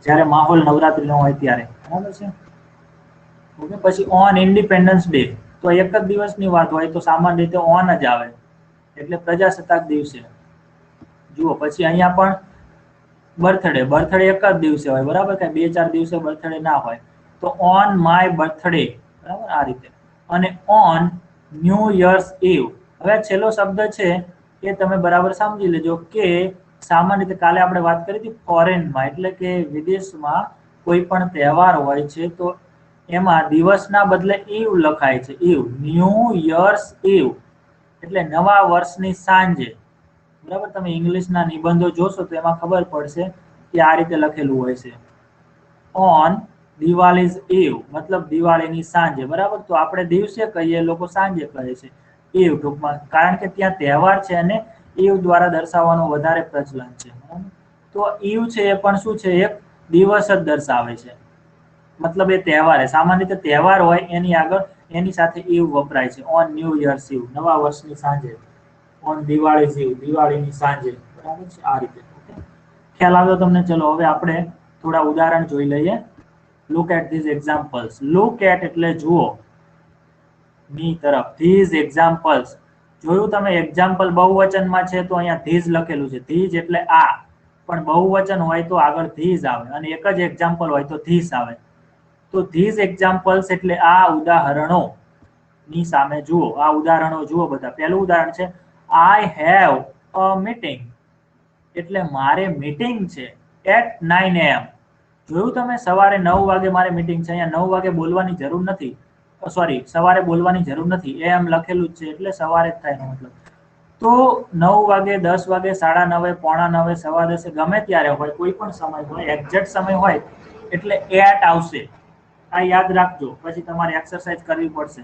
જ્યારે માહોલ નવરાત્રીનો હોય ત્યારે. બરાબર છે, ઓકે. પછી ઓન ઇન્ડિપેન્ડન્સ ડે, તો એક જ દિવસની વાત હોય તો સામાન્ય રીતે ઓન જ આવે, એટલે પ્રજાસત્તાક દિવસે. જુઓ પછી અહીંયા પણ બર્થડે, બર્થડે એક જ દિવસે હોય. બરાબર, કે 2-4 દિવસે બર્થડે ના હોય. તો ઓન માય બર્થડે. બરાબર, આ રીતે. અને ઓન ન્યૂ યર્સ ઇવ. હવે છેલ્લો શબ્દ છે એ તમે બરાબર સમજી લેજો કે સામાન્ય રીતે કાલે આપણે વાત કરી હતી ફોરેનમાં, એટલે કે વિદેશમાં કોઈ પણ તહેવાર હોય છે તો એમાં દિવસના બદલે ઇવ લખાય છે. ઇવ, ન્યૂ યર્સ ઇવ એટલે નવા વર્ષની સાંજે. બરાબર, તમે ઇંગ્લિશના નિબંધો જોશો તો એમાં ખબર પડશે કે આ રીતે લખેલું હોય છે. ઓન દિવાળીઝ ઇવ મતલબ દિવાળીની સાંજે. બરાબર, તો આપણે દિવસે કહીએ, લોકો સાંજે કહે છે ઇવ ટૂંકમાં, કારણ કે ત્યાં તહેવાર છે અને ઇવ દ્વારા દર્શાવવાનું વધારે પ્રચલન છે. તો ઇવ છે એ પણ શું છે? એક દિવસ જ દર્શાવે છે, મતલબ એ તહેવાર છે. સામાન્ય રીતે તહેવાર હોય એની આગળ એની સાથે ઇવ વપરાય છે. ઓન ન્યૂ યર્સ ઇવ, નવા વર્ષની સાંજે. ઓન દિવાળી ઇવ, દિવાળીની સાંજે. બરાબર છે, આ રીતે. ખ્યાલ આવ્યો તમને? ચલો હવે આપણે થોડા ઉદાહરણ જોઈ લઈએ. Look at these examples. Look at એટલે જુઓ, ની તરફ. ધીઝ એક્ઝામ્પલ્સ, જોયું તમે? એક્ઝામ્પલ બહુવચનમાં છે તો અહીંયા ધીઝ લખેલું છે. ધીઝ એટલે આ, પણ બહુવચન હોય તો આગળ ધીઝ આવે, અને એક જ એક્ઝામ્પલ હોય તો ધીસ આવે. તો ધીઝ એક્ઝામ્પલ્સ એટલે આ ઉદાહરણો. ની સામે જુઓ, આ ઉદાહરણો જુઓ બધા. પહેલું ઉદાહરણ છે આઈ હેવ અ મીટિંગ, એટલે મારે મીટિંગ છે એટ 9 AM. જોયું તમે? સવારે 9 વાગે મારે મીટિંગ છે. અહીંયા 9 વાગે બોલવાની જરૂર નથી, સોરી, સવારે બોલવાની જરૂર નથી. એમ લખેલું જ છે એટલે સવારે જ થાય એનો મતલબ. તો 9 વાગે, 10 વાગે, 9:30, 9:45, 10:15 ગમે ત્યારે હોય, કોઈ પણ સમય હોય, એક્ઝેક્ટ સમય હોય એટલે એટ આવશે. આ યાદ રાખજો, પછી તમારે એક્સરસાઇઝ કરવી પડશે.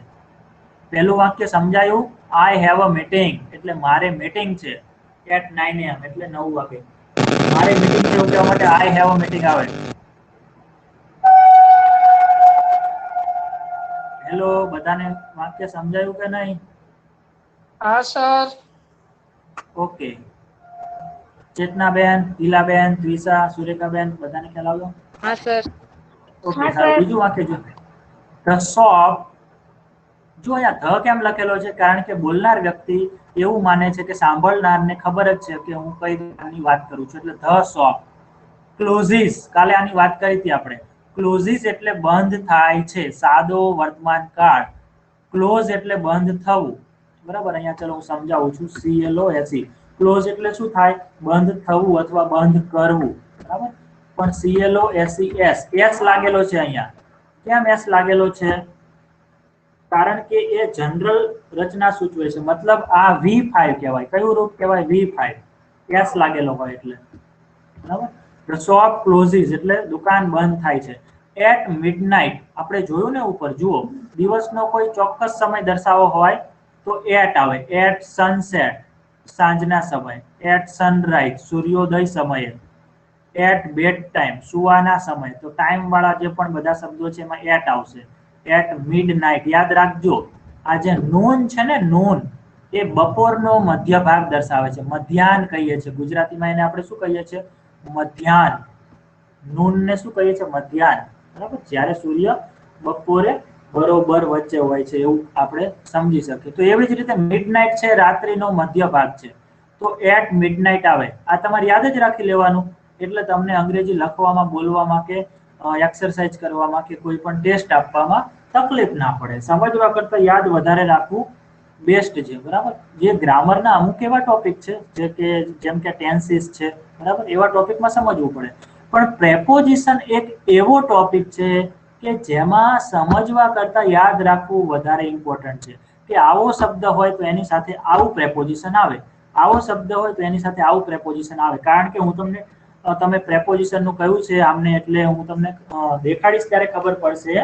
પહેલું વાક્ય સમજાયું? આઈ હેવ અ મીટિંગ એટલે મારે મીટિંગ છે એટ 9 AM એટલે 9 વાગે. મારે મીટિંગ છે એવું કહેવા માટે આઈ હેવ અ મીટિંગ આવે. હેલો, બધાને વાક્ય સમજાયું કે નહીં? હા સર. ઓકે. ચેતનાબેન, હીલાબેન, ત્વિષા, સુરેખાબેન, બધાને ખ્યાલ આવ્યો? હા સર. ઓકે, સારું. બીજું વાક્ય જો, ધ શોપ. જો અહીંયા ધ કેમ લખેલો છે? કારણ કે બોલનાર વ્યક્તિ એવું માને છે કે સાંભળનારને ખબર જ છે કે હું કઈ દુકાનની વાત કરું છું, એટલે ધ શોપ. ક્લોઝિસ, કાલે આની વાત કરી હતી આપણે. ક્લોઝિસ એટલે બંધ થાય છે, સાદો વર્તમાન કાળ. ક્લોઝ એટલે બંધ થવું. બરાબર, અહીંયા ચલો હું સમજાવું છું. CLOSE, ક્લોઝ એટલે શું થાય? બંધ થવું અથવા બંધ કરવું. બરાબર, પણ CLOSES, એસ લાગેલો છે અહીંયા. કેમ એસ લાગેલો છે? કારણ કે એ જનરલ રચના સૂચવે છે. મતલબ આ V5 કહેવાય. કયું રૂપ કહેવાય? V5. S લાગેલો હોય એટલે. બરાબર. The shop closes એટલે દુકાન બંધ થાય છે. At midnight આપણે જોયું ને ઉપર, જુઓ, દિવસનો કોઈ ચોક્કસ સમય દર્શાવવો હોય તો at આવે. At sunset સાંજના સમયે. At sunrise સૂર્યોદય સમયે. At bed time સુવાના સમયે. તો ટાઈમ વાળા જે પણ બધા શબ્દો છે એમાં at આવશે. At midnight યાદ રાખજો, આ જે નૂન છે ને, નૂન, એ બપોરનો મધ્ય ભાગ દર્શાવે છે. મધ્યાહન કહીએ છીએ ગુજરાતીમાં, એને આપણે શું કહીએ છીએ? મધ્યાહન. નૂનને શું કહીએ છીએ? મધ્યાહન. બરાબર. જ્યારે સૂર્ય બપોરે બરોબર વચ્ચે હોય છે એવું આપણે સમજી શકીએ. તો એવી જ રીતે મિડનાઇટ છે રાત્રિનો મધ્ય ભાગ છે, તો એટ મિડનાઇટ આવે. આ તમારે યાદ જ રાખી લેવાનું, એટલે તમને અંગ્રેજી લખવામાં, બોલવામાં કે એક્સરસાઇઝ કરવામાં કે કોઈ પણ ટેસ્ટ આપવામાં તકલીફ ના પડે. સમજવા કરતા યાદ વધારે રાખવું બેસ્ટ છે. બરાબર. જે ગ્રામરના અમુક એવા ટોપિક છે જે કે જેમ કે ટેન્સીસ છે, બરાબર, એવા ટોપિકમાં સમજવું પડે. પણ પ્રેપોઝિશન એક એવો ટોપિક છે કે જેમાં સમજવા કરતા યાદ રાખવું વધારે ઇમ્પોર્ટન્ટ છે. કે આવો શબ્દ હોય તો એની સાથે આવું પ્રેપોઝિશન આવે, આવો શબ્દ હોય તો એની સાથે આવું પ્રેપોઝિશન આવે. કારણ કે હું તમને તમે પ્રેપોઝિશન નું કયું છે આમને, એટલે હું તમને દેખાડીશ ત્યારે ખબર પડશે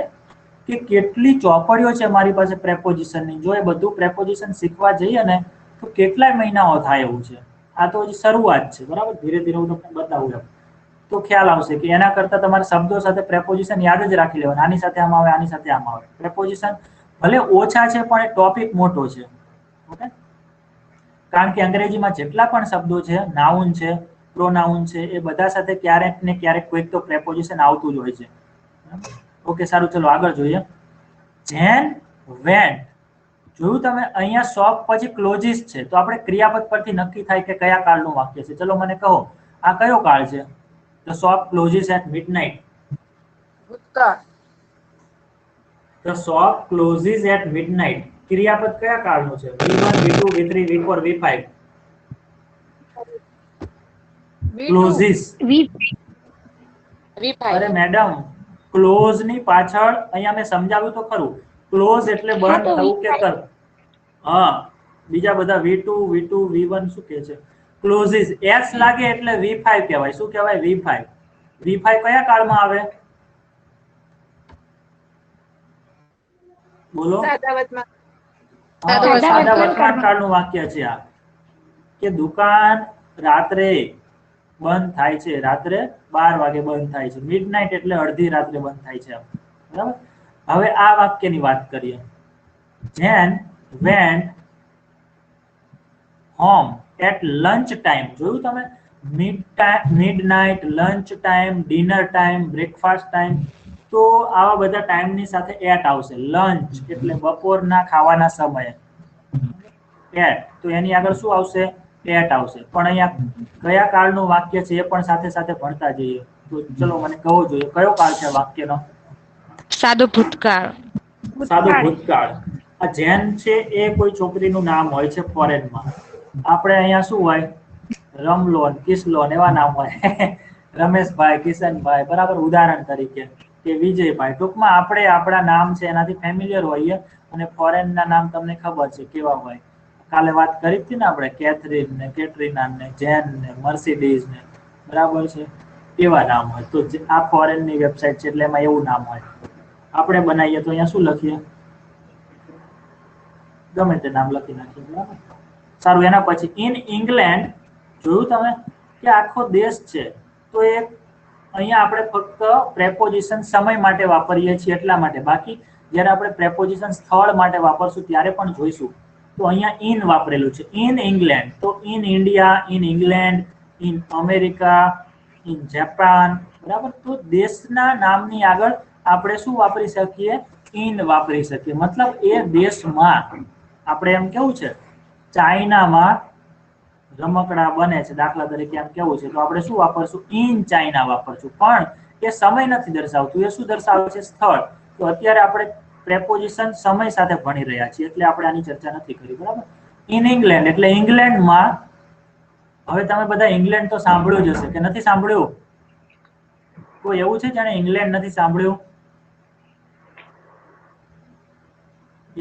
કે કેટલી ચોપડીઓ છે મારી પાસે પ્રેપોઝિશનની. જો એ બધું પ્રેપોઝિશન શીખવા જઈએ ને તો કેટલાય મહિનાઓ થાય એવું છે. આ તો હજી શરૂઆત છે. બરાબર. ધીરે ધીરે હું તમને બતાવું એમ તો ખ્યાલ આવશે કે એના કરતા તમારે શબ્દો સાથે પ્રેપોઝિશન યાદ જ રાખી લેવાનું. આની સાથે આમ આવે, આની સાથે આમ આવે. પ્રેપોઝિશન ભલે ઓછા છે પણ એ ટોપિક મોટો છે. ઓકે. કારણ કે અંગ્રેજીમાં જેટલા પણ શબ્દો છે, નાઉન છે, પ્રોનાઉન છે, એ બધા સાથે ક્યારેક ને ક્યારેક કોઈક તો પ્રેપોઝિશન આવતું જ હોય છે. ઓકે, સારું, ચલો આગળ જોઈએ. જેન વેન્ટ જોયું તમે, અહીંયા શોપ પછી ક્લોઝિસ છે, તો આપણે ક્રિયાપદ પરથી નક્કી થાય કે કયા કાળનું વાક્ય છે. ચલો મને કહો, આ કયો કાળ છે? The shop closes at midnight. ભૂતકાળ. The shop closes at midnight. ક્રિયાપદ કયા કાળનું છે? V1, V2, V3, V4, V5. Clauses. અરે મેડમ, ક્લોઝ ની પાછળ અહીંયા મેં સમજાવ્યું તો ખરું. ક્લોઝ એટલે બંધ થવું કે કર. હા, બીજા બધા V2, V1 શું કહે છે? ક્લોઝિસ. S લાગે એટલે V5 કહેવાય. શું કહેવાય? V5. V5 કયા કાળમાં આવે? બોલો. સાદા વર્તમાન કાળનું વાક્ય છે આ, કે દુકાન રાત્રે બંધ થાય છે. રાત્રે 12 વાગે બંધ થાય છે. મિડનાઇટ એટલે અડધી રાત્રે બંધ થાય છે. બરાબર. હવે આ વાક્યની વાત કરીએ. Jane went home at lunch time. જોયું તમે? Midnight, lunch time, dinner time, breakfast time. તો આવા બધા ટાઈમની સાથે એટ આવશે. લંચ એટલે બપોરના ખાવાના સમયે. એટ તો એની આગળ શું આવશે? એટ આવશે. પણ અહીંયા કયા કાળનું વાક્ય છે એ પણ સાથે સાથે ભણતા જઈએ. તો ચલો મને કહો જોઈએ કયો કાળ છે વાક્યનો? સાદો ભૂતકાળ. સાદો ભૂતકાળ. આ જેન છે એ કોઈ છોકરીનું નામ હોય છે ફોરેનમાં. આપણે અહીંયા શું હોય? રમલોન, કિસલોન એવા નામ હોય. રમેશભાઈ, કિશનભાઈ, બરાબર, ઉદાહરણ તરીકે, કે વિજયભાઈ. ટૂંકમાં આપણે આપણા નામ છે એનાથી ફેમિલિયર હોઈએ, અને ફોરેનના નામ તમને ખબર છે કેવા હોય. કાલે વાત કરી હતી ને આપણે, કેથરીન ને, કેટરીના ને, જેન ને, મર્સિડીઝ ને, બરાબર છે, એવા નામ હોય. તો આ ફોરેનની વેબસાઇટ છે એટલે એમાં એવું નામ હોય. આપણે બનાવીએ તો અહીંયા શું લખીએ? ગમે તે નામ લખી નાખીએ. બરાબર. સારું, એના પછી ઇન ઇંગ્લેન્ડ. જોયું તમે કે આખો દેશ છે, તો એ અહીંયા આપણે ફક્ત પ્રેપોઝિશન સમય માટે વાપરીએ છીએ એટલા માટે. બાકી જ્યારે આપણે પ્રેપોઝિશન સ્થળ માટે વાપરશું ત્યારે પણ જોઈશું. તો અહીંયા ઇન વાપરેલું છે. ઇન ઇંગ્લેન્ડ, તો in India, in England, in America, in Japan. બરાબર. તો દેશના નામની આગળ આપણે શું વાપરી શકીએ? ઇન વાપરી શકીએ. મતલબ એ દેશમાં. આપણે એમ કેવું છે, ચાઇનામાં રમકડા બને છે, દાખલા તરીકે એમ કેવું છે, તો આપણે શું વાપરશું? In China વાપરશું. પણ એ સમય નથી દર્શાવતું, એ શું દર્શાવે છે? સ્થળ. તો અત્યારે આપણે પ્રેપોઝિશન સમય સાથે ભણી રહ્યા છીએ એટલે આપણે આની ચર્ચા નથી કરી. બરાબર. ઇન ઇંગ્લેન્ડ એટલે ઇંગ્લેન્ડમાં. હવે તમે બધા ઇંગ્લેન્ડ તો સાંભળ્યું જ હશે કે નથી સાંભળ્યું? કોઈ એવું છે જેને ઇંગ્લેન્ડ નથી સાંભળ્યું?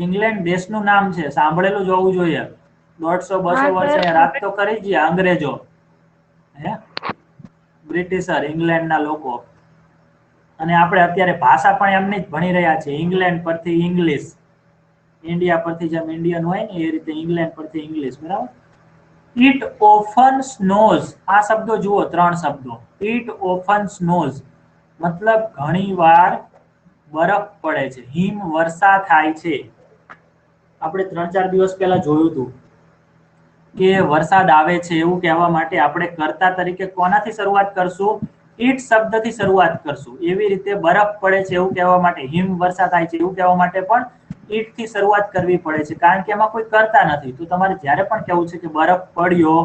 ઇંગ્લેન્ડ દેશનું નામ છે, સાંભળેલું જ હોવું જોઈએ. 150-200 વર્ષ અહીંયા રાજ તો કરી જ ગયા અંગ્રેજો, હે બ્રિટિશર, ઇંગ્લેન્ડના લોકો. અને આપણે અત્યારે ભાષા પણ એમની જ ભણી રહ્યા છીએ. ઇંગ્લેન્ડ પરથી ઇંગ્લિશ, ઇન્ડિયા પરથી જેમ ઇન્ડિયન હોય ને એ રીતે ઇંગ્લેન્ડ પરથી ઇંગ્લિશ, બરાબર. ઇટ ઓફન સ્નોઝ, આ શબ્દો જુઓ, 3 શબ્દો. ઇટ ઓફન સ્નોઝ મતલબ ઘણીવાર બરફ પડે છે, હિમ વર્ષા થાય છે. આપણે 3-4 દિવસ પહેલા જોયું હતું કે વરસાદ આવે છે એવું કહેવા માટે આપણે કર્તા તરીકે કોનાથી શરૂઆત કરશું? ઇટ શબ્દથી શરૂઆત કરશું. એવી રીતે બરફ પડે છે એવું કહેવા માટે, હિમ વર્ષા થાય છે એવું કહેવા માટે પણ ઇટ થી શરૂઆત કરવી પડે છે, કારણ કે એમાં કોઈ કર્તા નથી. તો તમારે જ્યારે પણ કહેવું છે કે બરફ પડ્યો,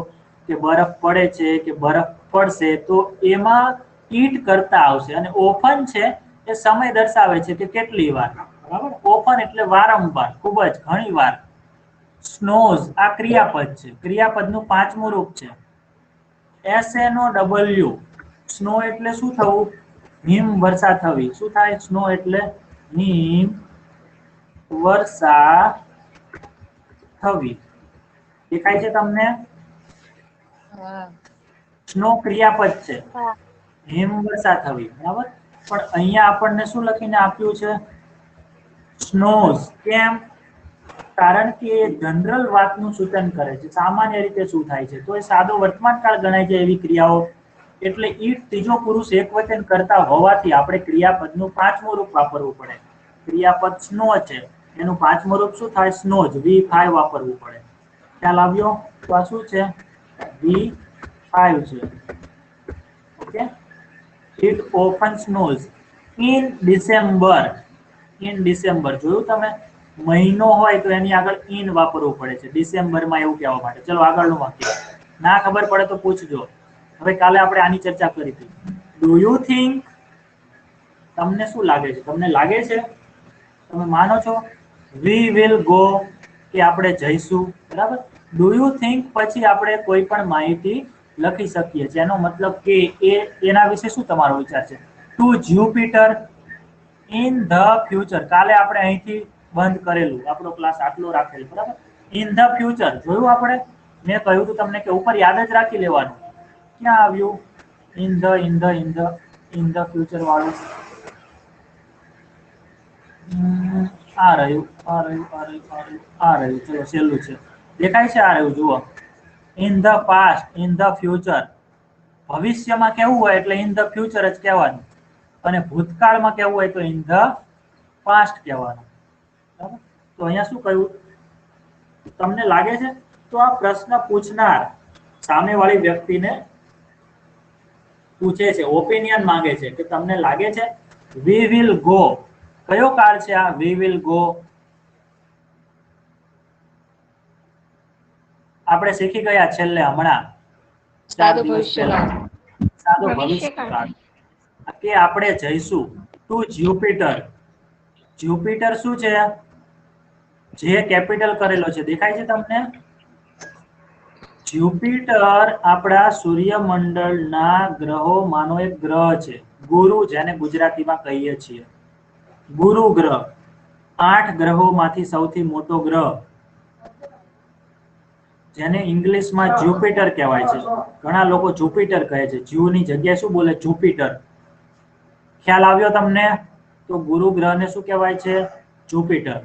કે બરફ પડે છે, કે બરફ પડશે, તો એમાં ઇટ કર્તા આવશે. અને ઓફન છે એ સમય દર્શાવે છે કે કેટલી વાર, બરાબર. ઓફન એટલે વારંવાર, ખૂબ જ, ઘણી વાર. સ્નોઝ આ ક્રિયાપદ છે, ક્રિયાપદનું 5મું રૂપ છે. SNOW, સ્નો એટલે શું થવું? હિમ વર્ષા થવી. શું થાય? સ્નો એટલે હિમ વર્ષા થવી. દેખાય છે તમને? હા. સ્નો ક્રિયાપદ છે, હિમ વર્ષા થવી, બરાબર. પણ અહીંયા આપણને શું લખીને આપ્યું છે? સ્નોઝ. કેમ? કારણ કે એ જનરલ વાતનું સૂચન કરે છે, સામાન્ય રીતે શું થાય છે. તો એ સાદો વર્તમાનકાળ ગણાય છે એવી ક્રિયાઓ. એટલે ઇટ ત્રીજો પુરુષ એકવચન કરતા હોવાથી આપણે ક્રિયાપદનું 5મું રૂપ વાપરવું પડે. ક્રિયાપદ સ્નો છે, એનું 5મું રૂપ શું થાય? સ્નોઝ. V5 વાપરવું પડે. ખ્યાલ આવ્યો? તો આ શું છે? V5 છે. Okay. It often snows in December. In December જોયું તમે? મહિનો હોય તો એની આગળ ઇન વાપરવું પડે છે ડિસેમ્બરમાં એવું કહેવા માટે. ચલો આગળનું વાક્ય. ના ખબર પડે તો પૂછજો. હવે કાલે આપણે આની ચર્ચા કરી હતી. ડુ યુ થિંક, તમને શું લાગે છે? તમને લાગે છે, તમે માનો છો? વી વિલ ગો, કે આપણે જઈશું, બરાબર. ડુ યુ થિંક પછી આપણે કોઈ પણ માહિતી લખી શકીએ છીએ. એનો મતલબ કે એના વિશે શું તમારો વિચાર છે? To Jupiter in the future. કાલે આપણે અહીંથી બંધ કરેલું, આપણો ક્લાસ આટલો રાખેલો, બરાબર. ઇન ધ ફ્યુચર જોયું આપણે? મેં કહ્યું હતું તમને કે ઉપર યાદ જ રાખી લેવાનું. ક્યાં આવ્યું? ઇન ધ ફ્યુચર વાળું આ રહ્યું. ચલો છેલ્લું છે, દેખાય છે? આ રહ્યું, જુઓ. In the past, in the future. ભવિષ્યમાં કેવું હોય એટલે ઇન ધ ફ્યુચર જ કહેવાનું, અને ભૂતકાળમાં કેવું હોય તો ઇન ધ પાસ્ટ કહેવાનું, બરાબર. તો અહીંયા શું કહ્યું? તમને લાગે છે? તો આ પ્રશ્ન પૂછનાર સામેવાળી વ્યક્તિને પૂછે છે, ઓપિનિયન માંગે છે કે તમને લાગે છે? વી વિલ ગો, કયો કાળ છે આ વી વિલ ગો? આપણે શીખી ગયા છેલ્લે હમણાં 4 દિવસ પહેલા. સાદો ભવિષ્યકાળ. કે આપણે જઈશું ટુ જ્યુપિટર. જ્યુપિટર શું છે? જે કેપિટલ કરેલો છે, દેખાય છે તમને? જ્યુપિટર આપણા સૂર્યમંડળના ગ્રહોમાંનો એક ગ્રહ છે. ગુરુ, જેને ગુજરાતીમાં કહીએ છીએ ગુરુ ગ્રહ. 8 ગ્રહોમાંથી સૌથી મોટો ગ્રહ, જેને ઇંગ્લિશમાં જ્યુપિટર કહેવાય છે. ઘણા લોકો જુપિટર કહે છે. જ્યુની જગ્યાએ શું બોલે? જુપિટર. ખ્યાલ આવ્યો તમને? તો ગુરુ ગ્રહને શું કહેવાય છે? જુપિટર.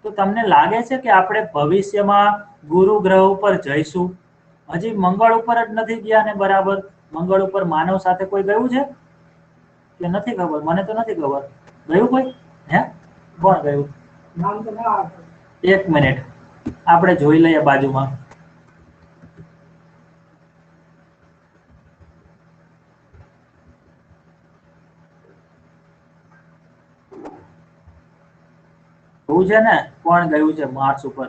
તો તમને લાગે છે કે આપણે ભવિષ્યમાં ગુરુ ગ્રહ ઉપર જઈશું? હજી મંગળ ઉપર જ નથી ગયા ને, બરાબર. મંગળ ઉપર માનવ સાથે કોઈ ગયું છે કે નથી ખબર? મને તો નથી ખબર. ગયું કોઈ? હે, કોણ ગયું? એક મિનિટ, આપણે જોઈ લઈએ બાજુમાં. જોવું છે ને કોણ ગયું છે માર્સ ઉપર?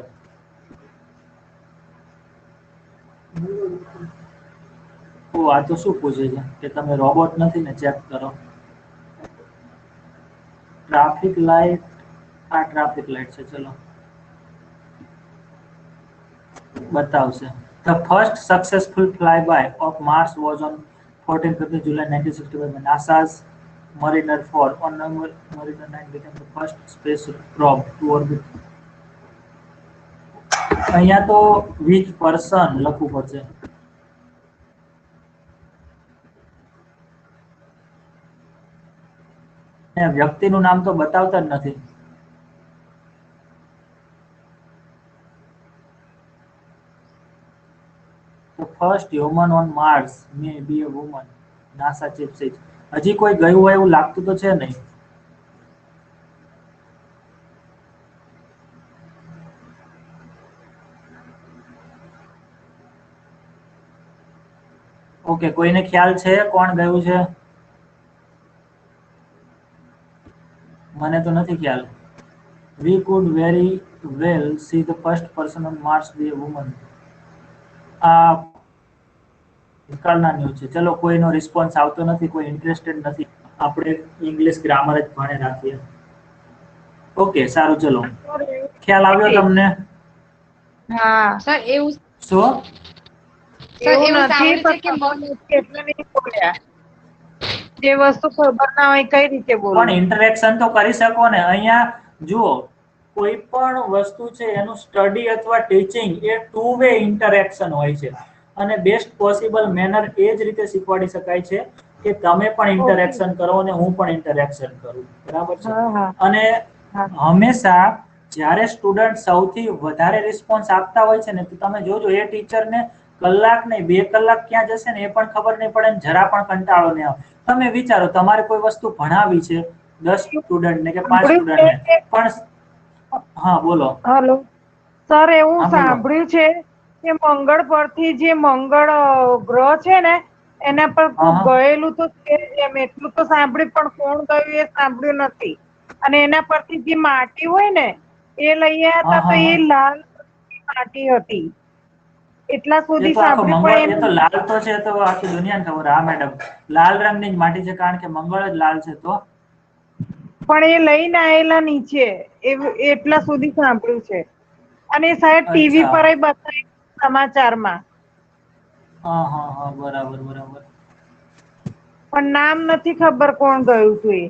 આ તો શું પૂછે છે કે તમે રોબોટ નથી ને? ચેક કરો. ટ્રાફિક લાઈટ, આ ટ્રાફિક લાઈટ છે, ચલો બતાવશે. The first successful flyby of Mars was on 14-15 July 1965 by NASA's Mariner 4. On November, Mariner 9 became the first space probe to orbit અહીંયા તો which person લખવું પડશે. વ્યક્તિનું નામ તો બતાવતા જ નથી. The first human on Mars may be a woman. NASA chief says. હજી કોઈ ગયું હોય એવું લાગતું તો છે નહીં. ઓકે, કોઈને ખ્યાલ છે કોણ ગયું છે? મને તો નથી ખ્યાલ. We could very well see the first person on Mars be a woman. આ ભૂતકાળના ન્યૂઝ છે. ચલો, કોઈનો રિસ્પોન્સ આવતો નથી, કોઈ ઇન્ટરેસ્ટેડ નથી. આપણે ઇંગ્લિશ ગ્રામર જ ભણે રાખીએ. ઓકે, સારું, ચલો. ખ્યાલ આવ્યો તમને? હા સર એવું શું? સર એવું સાંભળ્યું છે કે મન એટલે નહીં બોલ્યા. જે વસ્તુ ખબર ના હોય કઈ રીતે પણ બોલવું? ઇન્ટરેક્શન તો કરી શકો ને. અહીંયા જુઓ, કોઈ પણ વસ્તુ છે એનું સ્ટડી અથવા ટીચિંગ એ ટુ વે ઇન્ટરેક્શન હોય છે, અને બેસ્ટ પોસિબલ મેનર એ જ રીતે શીખવાડી શકાય છે કે તમે પણ ઇન્ટરેક્શન કરો અને હું પણ ઇન્ટરેક્શન કરું. બરાબર છે? હા હા અને હંમેશા જ્યારે સ્ટુડન્ટ સૌથી વધારે રિસ્પોન્સ આપતા હોય છે ને, તો તમે જોજો એ ટીચરને કલાક નહીં 2 કલાક ક્યાં જશે ને એ પણ ખબર નહીં પડે ને જરા પણ કંટાળો નહીં આવે. તમે વિચારો, તમારે કોઈ વસ્તુ ભણાવી છે 10 સ્ટુડન્ટને કે 5 સ્ટુડન્ટને, પણ હા બોલો. હેલો સર, એવું હા, બોલો. સાંભળ્યું છે કે મંગળ પરથી જે મંગળ ગ્રહ છે ને એના પર હા. ગયેલું તો છે જ, એમ એટલું તો સાંભળ્યું, પણ કોણ ગયું એ સાંભળ્યું નથી. અને એના પરથી જે માટી હોય ને એ લઈ આવ્યા હતા, તો એ લાલ માટી હતી એટલા એ સુધી તો આખો સાંભળ્યું. મંગળ, એ પણ તો લાલ તો છે, તો આખી દુનિયાને ખબર. હા મેડમ, લાલ રંગની જ માટી છે, કારણ કે મંગળ જ લાલ છે. તો પણ એ લઈને આવેલા નીચે એટલા સુધી સાંભળ્યું છે. અને શાયદ ટીવી અચ્છા. પર બતાવ્યું સમાચારમાં, હા હા હા, બરાબર બરાબર. પણ નામ નથી ખબર કોણ ગયું હતું એ.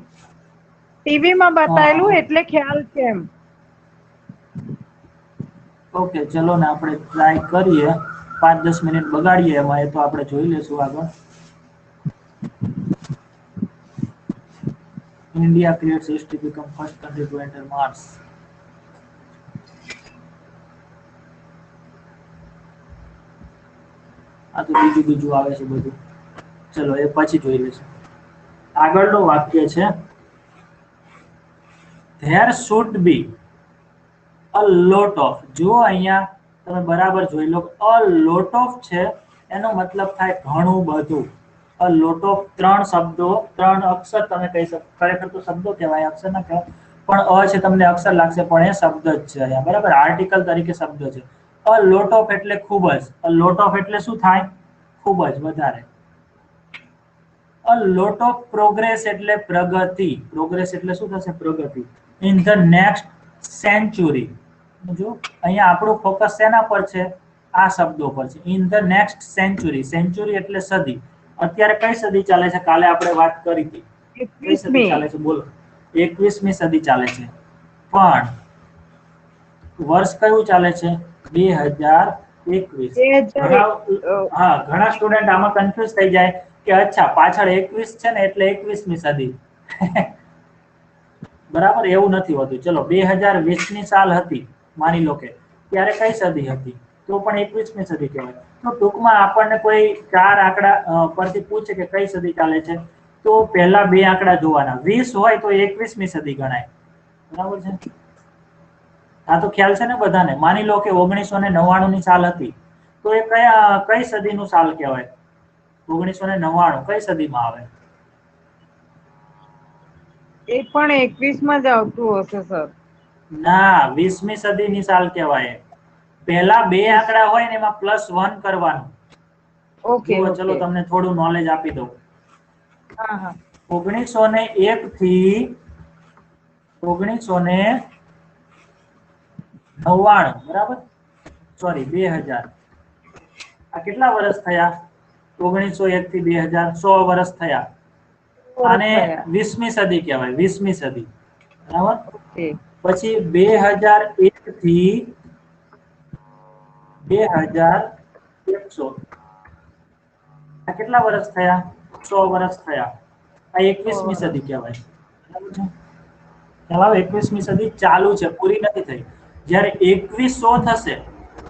ટીવી માં બતાવેલું એટલે ખ્યાલ છે એમ. ઓકે, ચલો ને આપણે ટ્રાય કરીએ. 5-10 મિનિટ બગાડીએ એમાં, એ તો આપણે જોઈ લેશું આગળ. India creates history, become first country to enter Mars. આ તો બીજું આવે છે બધું. ચલો, એ પછી જોઈ લેશું. આગળનું વાક્ય છે, there should be a lot of. જો અહીંયા તમે બરાબર જોઈ લો, a lot of છે એનો મતલબ થાય ઘણું બધું. a lot of 3 શબ્દો, 3 અક્ષર તમે કહી શકો. ખરેખર તો શબ્દો કહેવાય, અક્ષર ના કહેવાય. પણ અ છે, તમને અક્ષર લાગશે, પણ એ શબ્દ જ છે અહીંયા. બરાબર, આર્ટિકલ તરીકે શબ્દ છે. a lot of એટલે ખૂબ જ. a lot of એટલે શું થાય? ખૂબ જ, વધારે. a lot of progress એટલે પ્રગતિ. પ્રોગ્રેસ એટલે શું થશે? પ્રગતિ. in the next century. જો અહીંયા આપણું ફોકસ શેના પર છે? આ શબ્દો પર છે. in the next century. Century એટલે સદી. અત્યારે કઈ સદી ચાલે છે? કાલે આપણે વાત કરી હતી. કઈ સદી ચાલે છે? બોલો. 21મી સદી ચાલે છે. પણ વર્ષ કયું ચાલે છે? 2021. હા, ઘણા સ્ટુડન્ટ આમાં કન્ફ્યુઝ થઈ જાય કે અચ્છા, પાછળ 21 છે ને એટલે 21મી સદી. બરાબર, એવું નથી હોતું. ચલો, 2020ની સાલ હતી, માની લો કે, ત્યારે કઈ સદી હતી? તો પણ 21મી સદી કહેવાય. તો ટૂંકમાં આપણને કોઈ 4 આંકડા પરથી પૂછે કે કઈ સદી ચાલે છે, તો પહેલા 2 આંકડા જોવાના. 20 હોય તો 21મી સદી ગણાય. બરાબર છે? આ તો ખ્યાલ છે ને બધાને. માની લો કે 1999ની સાલ હતી, તો એ કઈ સદીનું સાલ કહેવાય? 1999 કઈ સદીમાં આવે? એ પણ 21માં જ આવતું હશે સર. ના, 20મી સદીની સાલ કહેવાય. પહેલા 2 આંકડા હોય ને એમાં +1 કરવાનું. ઓકે, ચલો, તમને થોડું નોલેજ આપી દઉં. હા હા. 1901 થી 1999, બરાબર? સોરી, 2000. આ કેટલા વર્ષ થયા? 1901 થી 2000, 100 વર્ષ થયા. આને 20મી સદી કહેવાય. 20મી સદી. બરાબર? ઓકે. પછી 2001 થી 2100 આ કેટલા વર્ષ થયા? 100 વર્ષ થયા. આ 21મી સદી કહેવાય. બરાબર છે? ખ્યાલ આવે? 21મી સદી ચાલુ છે, પૂરી નથી થઈ. જ્યારે 2100 થશે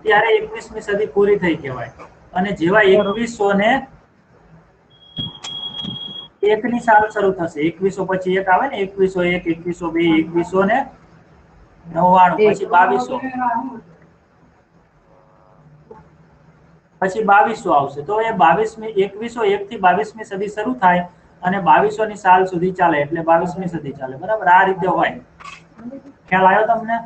ત્યારે 21મી સદી પૂરી થઈ કહેવાય. અને જેવા 2100 ને એકની સાલ શરૂ થશે, 2100 પછી એક આવે ને, 2101, 2102, 2199, પછી 2200, પછી 2200 આવશે. તો એ 22મી 2101 થી 22મી સદી શરૂ થાય અને 2200 ની સાલ સુધી ચાલે, એટલે 22મી સદી ચાલે. બરાબર? આ રીતે હોય. ખ્યાલ આવ્યો તમને?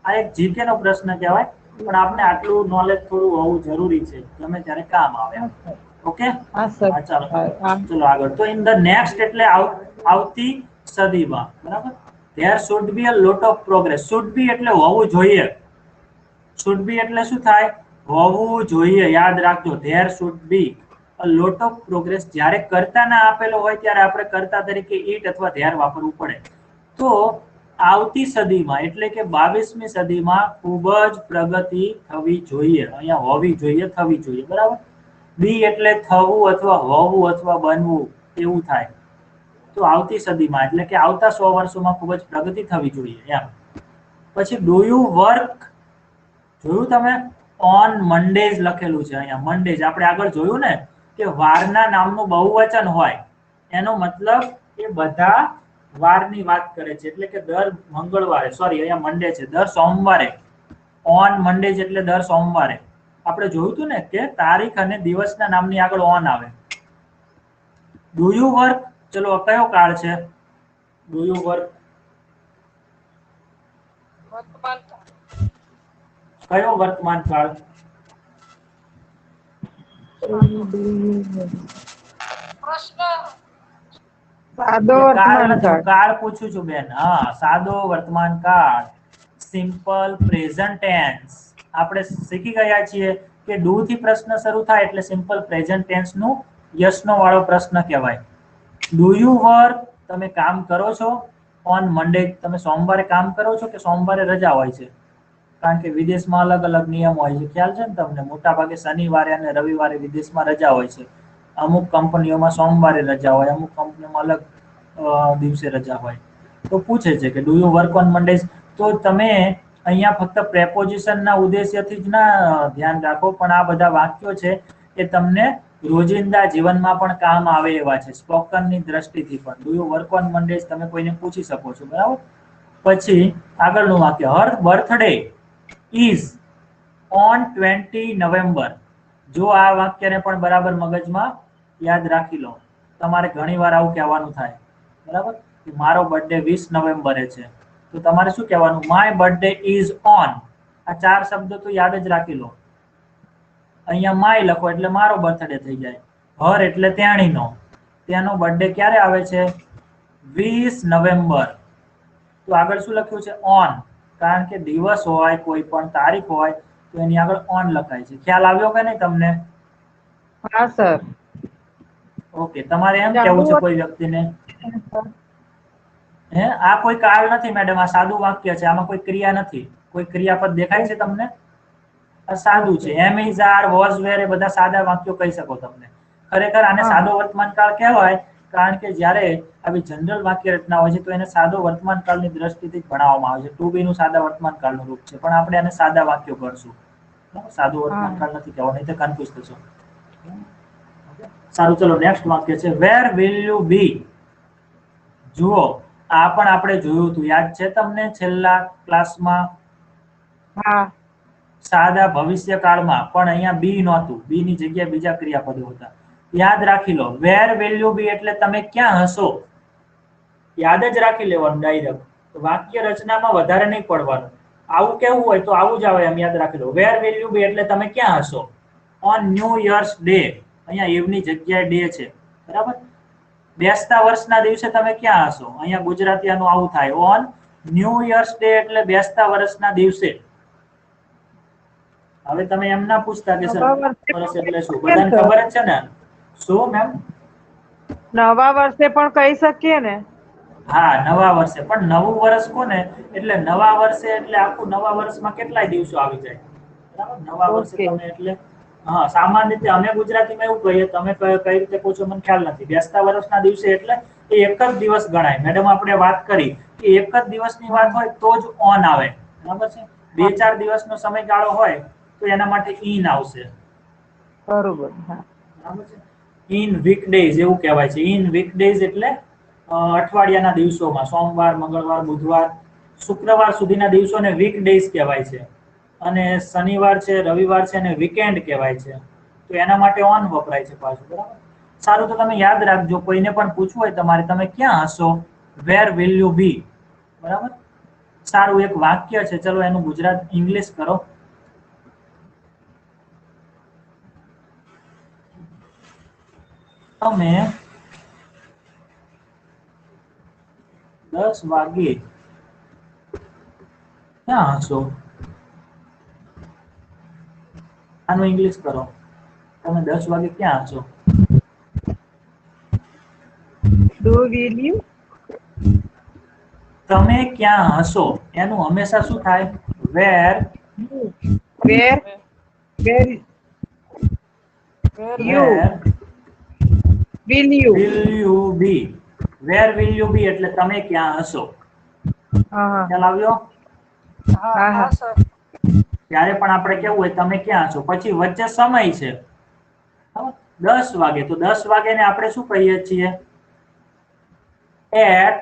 આ એક જીકે નો પ્રશ્ન કહેવાય, પણ આપણે આટલું નોલેજ થોડું હોવું જરૂરી છે, ગમે ત્યારે કામ આવે. ઓકે, હા સર. ચાલો આગળ. તો ઇન ધ નેક્સ્ટ એટલે આવતી સદીમાં. બરાબર? there should be a lot of progress. should be એટલે હોવું જોઈએ. should be એટલે શું થાય? હોવું જોઈએ. યાદ રાખજો, there should be a lot of progress. જ્યારે કર્તા ના આપેલો હોય ત્યારે આપણે કર્તા તરીકે it અથવા there વાપરવું પડે. તો આવતી સદીમાં એટલે કે 22મી સદીમાં ખૂબ જ પ્રગતિ થવી જોઈએ. અહીંયા હોવી જોઈએ, થવી જોઈએ. બરાબર? બી એટલે થવું અથવા હોવું અથવા બનવું એવું થાય. તો આવતી સદીમાં એટલે કે આવતા 100 વર્ષોમાં ખૂબ જ પ્રગતિ થવી જોઈએ એમ. પછી ડુ યુ વર્ક, જોયું તમે? ઓન મંડેઝ લખેલું છે અહીંયા. મંડેઝ આપણે આગળ જોયું ને કે વારના નામનું બહુવચન હોય, એનો મતલબ એ બધા વારની વાત કરે છે. એટલે કે દર મંગળવારે, સોરી અહીંયા મંડે છે, દર સોમવારે. ઓન મંડેઝ એટલે દર સોમવારે. આપણે જોયું હતું ને કે તારીખ અને દિવસના નામની આગળ ઓન આવે. ડુ યુ વર્ક, ચલો કયો કાળ છે? ડુ યુ વર્ક કયો વર્તમાન કાળ? સાદો વર્તમાન કાળ. કાળ પૂછું છું બેન. હા, સાદો વર્તમાન કાળ, સિમ્પલ પ્રેઝન્ટ ટેન્સ. આપણે શીખી ગયા છીએ કે ડુ થી પ્રશ્ન શરૂ થાય એટલે સિમ્પલ પ્રેઝન્ટ ટેન્સ નું યસનો વાળો પ્રશ્ન કહેવાય. ડુ યુ વર્ક, તમે કામ કરો છો? ઓન મંડે, તમે સોમવારે કામ કરો છો કે સોમવારે રજા હોય છે? કારણ કે વિદેશમાં અલગ અલગ નિયમ હોય છે, ખ્યાલ છે ને તમને? મોટા ભાગે શનિવારે અને રવિવારે વિદેશમાં રજા હોય છે. અમુક કંપનીઓમાં સોમવારે રજા હોય, અમુક કંપનીઓમાં અલગ દિવસે રજા હોય. તો પૂછે છે કે ડુ યુ વર્ક ઓન મંડેઝ. તો તમે અહીંયા ફક્ત પ્રેપોઝિશનના ઉદ્દેશ્યથી જ ના ધ્યાન રાખો, પણ આ બધા વાક્યો છે એ તમને રોજિંદા જીવનમાં પણ કામ આવે એવા છે, સ્પોકનની દ્રષ્ટિથી પણ. ડુ યુ વર્ક ઓન મંડેઝ તમે કોઈને પૂછી શકો છો. બરાબર? પછી આગળનું વાક્ય, હર બર્થડે ઇઝ ઓન 20 નવેમ્બર. જો આ વાક્યને પણ બરાબર મગજમાં યાદ રાખી લો. તમારે ઘણી વાર આવું કહેવાનું થાય. બરાબર? કે મારો બર્થડે 20 નવેમ્બરે છે. તો તમારે શું કહેવાનું? My birthday is on. આ 4 શબ્દો તો યાદ જ રાખી લો. અહીંયા માય લખો એટલે મારો બર્થડે થઈ જાય. હર એટલે તેણીનો. તેનો બર્થડે ક્યારે આવે છે? 20 નવેમ્બર. તો આગળ શું લખ્યું છે? ઓન. કારણ કે દિવસ હોય, કોઈ પણ તારીખ હોય તો એની આગળ ઓન લખાય છે. ખ્યાલ આવ્યો કે નહીં તમને? હા સર. ઓકે, તમારે એમ કેવું છે કોઈ વ્યક્તિને? હે, આ કોઈ કાળ નથી મેડમ, આ સાદું વાક્ય છે. આમાં કોઈ ક્રિયા નથી. કોઈ ક્રિયાપદ દેખાય છે તમને? આ સાદું છે. એમ, ઇઝ, આર, વોઝ, વેર એ બધા સાદા વાક્યો કહી શકો તમને. ખરેખર આને સાદો વર્તમાન કાળ કહેવાય, કારણ કે જ્યારે આવી જનરલ વાક્ય રચના હોય છે તો એને સાદો વર્તમાન કાળની દ્રષ્ટિથી જ ભણાવવામાં આવે છે. ટુ બી નું સાદા વર્તમાન કાળનું રૂપ છે, પણ આપણે આને સાદા વાક્યો કરશું. સાદું વર્તમાન કાળ નથી કહેવાનું, નહીં તો કન્ફ્યુઝ થશો. સારું, ચલો નેક્સ્ટ વાક્ય છે, વેર વિલ યુ બી. જુઓ, આ પણ આપણે જોયું હતું, યાદ છે તમને છેલ્લા ક્લાસમાં? હા. સાદા ભવિષ્ય કાળમાં પણ અહીંયા બી નહોતું, બી ની જગ્યાએ બીજા ક્રિયાપદો હતા. યાદ રાખી લો, વેર વિલ યુ બી એટલે તમે ક્યાં હશો. યાદ જ રાખી લેવાનું ડાયરેક્ટ. વાક્ય રચનામાં વધારે નહીં પડવાનું. આવું કેવું હોય તો આવું જ આવે, એમ યાદ રાખી લો. વેર વિલ યુ બી એટલે તમે ક્યાં હશો. ઓન ન્યૂ યર્સ ડે, અહીંયા એવની જગ્યાએ ડે છે. બરાબર? બેસતા વર્ષના દિવસે તમે ક્યાં હશો. અહીંયા ગુજરાતીનું આવું થાય, ઓન ન્યૂ યર્સ ડે એટલે બેસતા વર્ષના દિવસે. હવે તમે એમ ના પૂછતા કે સર વર્ષ એટલે શું, બધાને ખબર જ છે ને? શું મેમ? નવા વર્ષે પણ કહી શકીએ ને? હા, નવા વર્ષે. પણ નવું વર્ષ કોને? એટલે નવા વર્ષે એટલે આખું નવા વર્ષમાં કેટલાય દિવસો આવી જાય. બરાબર? નવા વર્ષે Okay. તમે એટલે હા, સામાન્ય રીતે અમે ગુજરાતીમાં એવું કહીએ, તમે કઈ રીતે પૂછો મને ખ્યાલ નથી. બેસતા વર્ષના દિવસે એટલે એ એક જ દિવસ ગણાય. મેડમ આપણે વાત કરી કે એક જ દિવસની વાત હોય તો જ ઓન આવે, બરાબર છે? 2-4 દિવસનો સમયગાળો હોય તો એના માટે ઇન આવશે, બરોબર. હા. બરાબર છે? ઇન વીકડેઝ એવું કહેવાય છે. ઇન વીકડેઝ એટલે અઠવાડિયાના દિવસોમાં સોમવાર, મંગળવાર, બુધવાર, શુક્રવાર સુધીના દિવસોને વીકડેઝ કહેવાય છે. અને શનિવાર છે, રવિવાર છે અને વીકેન્ડ કહેવાય છે. તો એના માટે ઓન વપરાય છે પાછું, બરાબર? સારું, તો તમે યાદ રાખજો, કોઈને પણ પૂછવું હોય તમારે, તમે ક્યાં હશો, વેર વિલ યુ બી, બરાબર? સારું, એક વાક્ય છે, ચલો એનું ગુજરાત ઇંગ્લિશ કરો. તમે 10 વાગે ક્યાં હશો? આનું ઇંગ્લિશ કરો. તમે 10 વાગે ક્યાં હશો? Do will you? તમે ક્યાં હશો એનું હંમેશા શું થાય? Where Where you will you? Will you be. Where will you be એટલે તમે ક્યાં હશો. હા ખ્યાલ આવ્યો? હા હા. ત્યારે પણ આપણે કેવું હોય, તમે ક્યાં છો, પછી વચ્ચે સમય છે, 10 વાગે, તો 10 વાગે ને આપણે શું કહીએ છીએ? At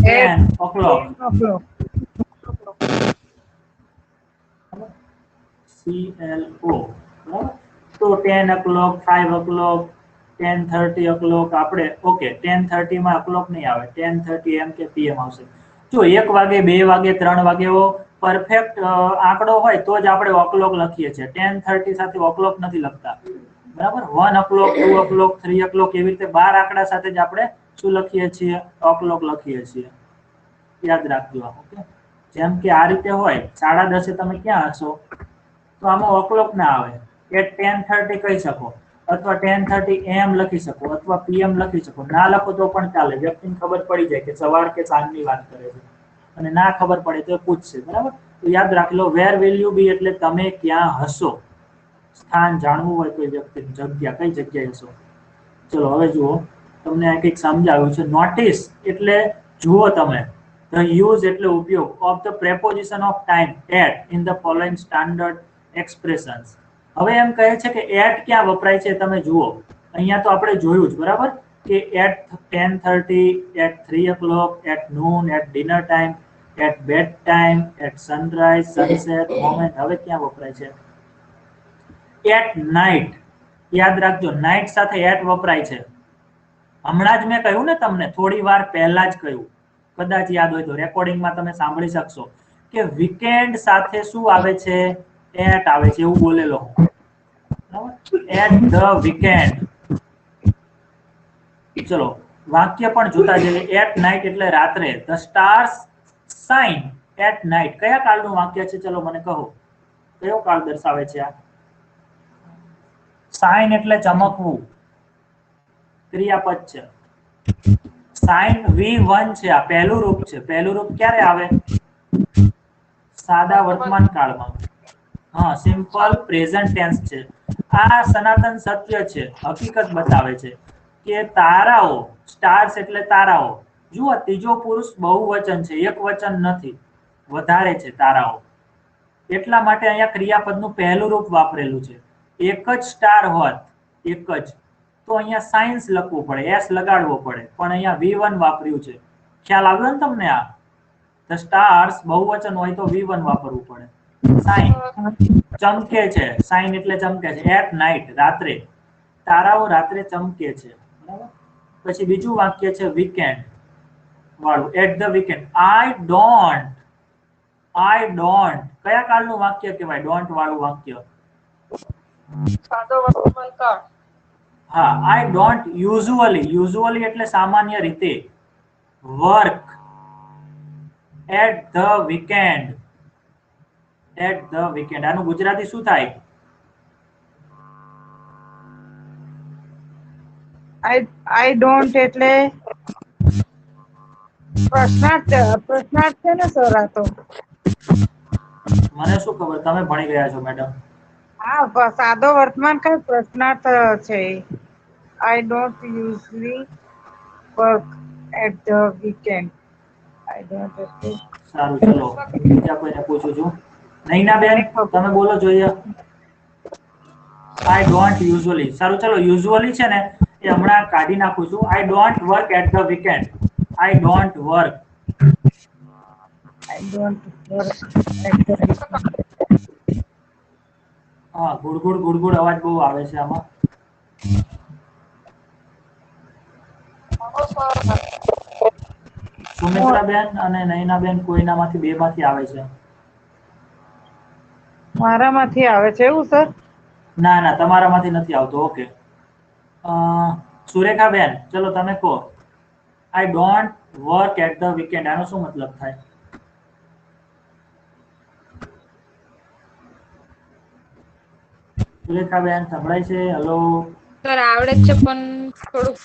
10 o'clock. 10 o'clock. CLO, બરાબર? તો 10 o'clock, 5 o'clock, 10:30 o'clock, આપણે ઓકે 10:30 માં o'clock નહીં આવે, 10:30 AM કે PM આવશે. જો 1 વાગે, 2 વાગે, 3 વાગે એવો પરફેક્ટ આંકડો હોય તો જ આપણે o'clock લખીએ છીએ. 10:30 સાથે o'clock નથી લખતા, બરાબર? 1 o'clock, 2 o'clock, 3 o'clock એવી રીતે 12 આંકડા સાથે જ આપણે શું લખીએ છીએ? o'clock લખીએ છીએ. યાદ રાખજો. ઓકે, જેમ કે આ રીતે હોય 10:30 તમે ક્યાં હશો, તો આમાં o'clock ના આવે, એટ 10:30 કહી શકો, અથવા 10:30 AM લખી શકો, અથવા PM લખી શકો. ના લખો તો પણ ચાલે, વ્યક્તિને ખબર પડી જાય કે સવાર કે સાંજની વાત કરે છે. અને ના ખબર પડે તો પૂછશે, બરાબર? તો યાદ રાખી લો, વેર વિલ યુ બી એટલે તમે ક્યાં હશો. સ્થાન જાણવું હોય કોઈ વ્યક્તિની, જગ્યા, કઈ જગ્યાએ હશો. ચલો હવે જુઓ, તમને આ કંઈક સમજાવ્યું છે. નોટિસ એટલે જુઓ તમે. The use એટલે ઉપયોગ of the preposition of time at in the following standard expressions. હવે એમ કહે છે કે at ક્યાં વપરાય છે તમે જુઓ. અહીંયા તો આપણે જોયું જ, બરાબર? કે at 10:30, at 3 o'clock, at noon, at dinner time, at bed time, at sunrise, sunset, moment. હવે ક્યાં વપરાય છે? at night. યાદ રાખજો, નાઇટ સાથે at વપરાય છે. હમણાં જ મેં કહ્યું ને તમને, થોડી વાર પહેલા જ કહ્યું, કદાચ યાદ હોય તો રેકોર્ડિંગમાં તમે સાંભળી શકશો કે વીકેન્ડ સાથે શું આવે છે? એટ આવે છે, એવું બોલેલો હું, એટ ધ વીકેન્ડ. ચલો વાક્ય પણ જોતા જઈએ. એટ નાઇટ એટલે રાત્રે. The stars shine at night. કયા કાળનું વાક્ય છે? ચલો મને કહો, કયો કાળ દર્શાવે છે આ? શાઇન એટલે ચમકવું, ક્રિયાપદ છે. સાઇન V1 છે, આ પહેલું રૂપ છે. પહેલું રૂપ ક્યારે આવે? સાદા વર્તમાન કાળમાં. હા, સિમ્પલ પ્રેઝન્ટ ટેન્સ છે. આ સનાતન સત્ય છે, હકીકત બતાવે છે કે તારાઓ, સ્ટાર્સ એટલે તારાઓ. જુઓ, ત્રીજો પુરુષ બહુવચન છે, એક વચન નથી, વધારે છે તારાઓ. એટલા માટે અહીંયા ક્રિયાપદનું પહેલું રૂપ વાપરેલું છે. એક જ સ્ટાર હોત, એક જ, તો અહીંયા સાયન્સ લખવું પડે, એસ લગાડવો પડે, પણ અહીંયા V1 વાપર્યું છે. ખ્યાલ આવ્યો ને તમને? આ ધ સ્ટાર્સ બહુવચન હોય તો V1 વાપરવું પડે. સાઇન ચમકે છે, સાઇન એટલે ચમકે છે. એટ નાઇટ રાત્રે, તારાઓ રાત્રે ચમકે છે, બરાબર? પછી બીજું વાક્ય છે વીકેન્ડ વાળું, at the weekend. I don't કયા કાળનું વાક્ય કહેવાય? ડોન્ટ વાળું વાક્ય. સાદો વર્તમાન કાળ. હા, આઈ ડોન્ટ યુઝ્યુઅલી એટલે સામાન્ય રીતે, વર્ક એટ ધ વીકેન્ડ. આનું ગુજરાતી શું થાય? I don't એટલે પ્રશ્નાર્થ છે ને સર? આ તો મને શું ખબર, તમે ભણી ગયા છો મેડમ. હા, સાદો વર્તમાન કાળ પ્રશ્નાર્થ છે. I don't usually work at the weekend. I don't. સારું, ચલો બીજા કોઈને પૂછું છું. નૈના બેન, મને ખબર. તમે બોલો જોઈએ. I don't usually. સારું, ચલો યુઝ્યુઅલી છે ને એ હમણાં કાઢી નાખું છું. I don't work at the weekend. I don't work. I don't work at the weekend. હા, ગુડગુડ ગુડગુડ અવાજ બહુ આવે છે આમાં. સુમિત્રા બેન અને નૈના બેન કોઈનામાંથી બે માંથી આવે છે. મારામાંથી આવે છે એવું સર? ના ના, તમારામાંથી નથી આવતો. ઓકે, સુરેખા બેન, ચલો તમે કહો. I don't work at the weekend, આનો શું મતલબ થાય? સુરેખા બેન સંભળાય છે? હેલો. સર આવડે જ છે પણ થોડું.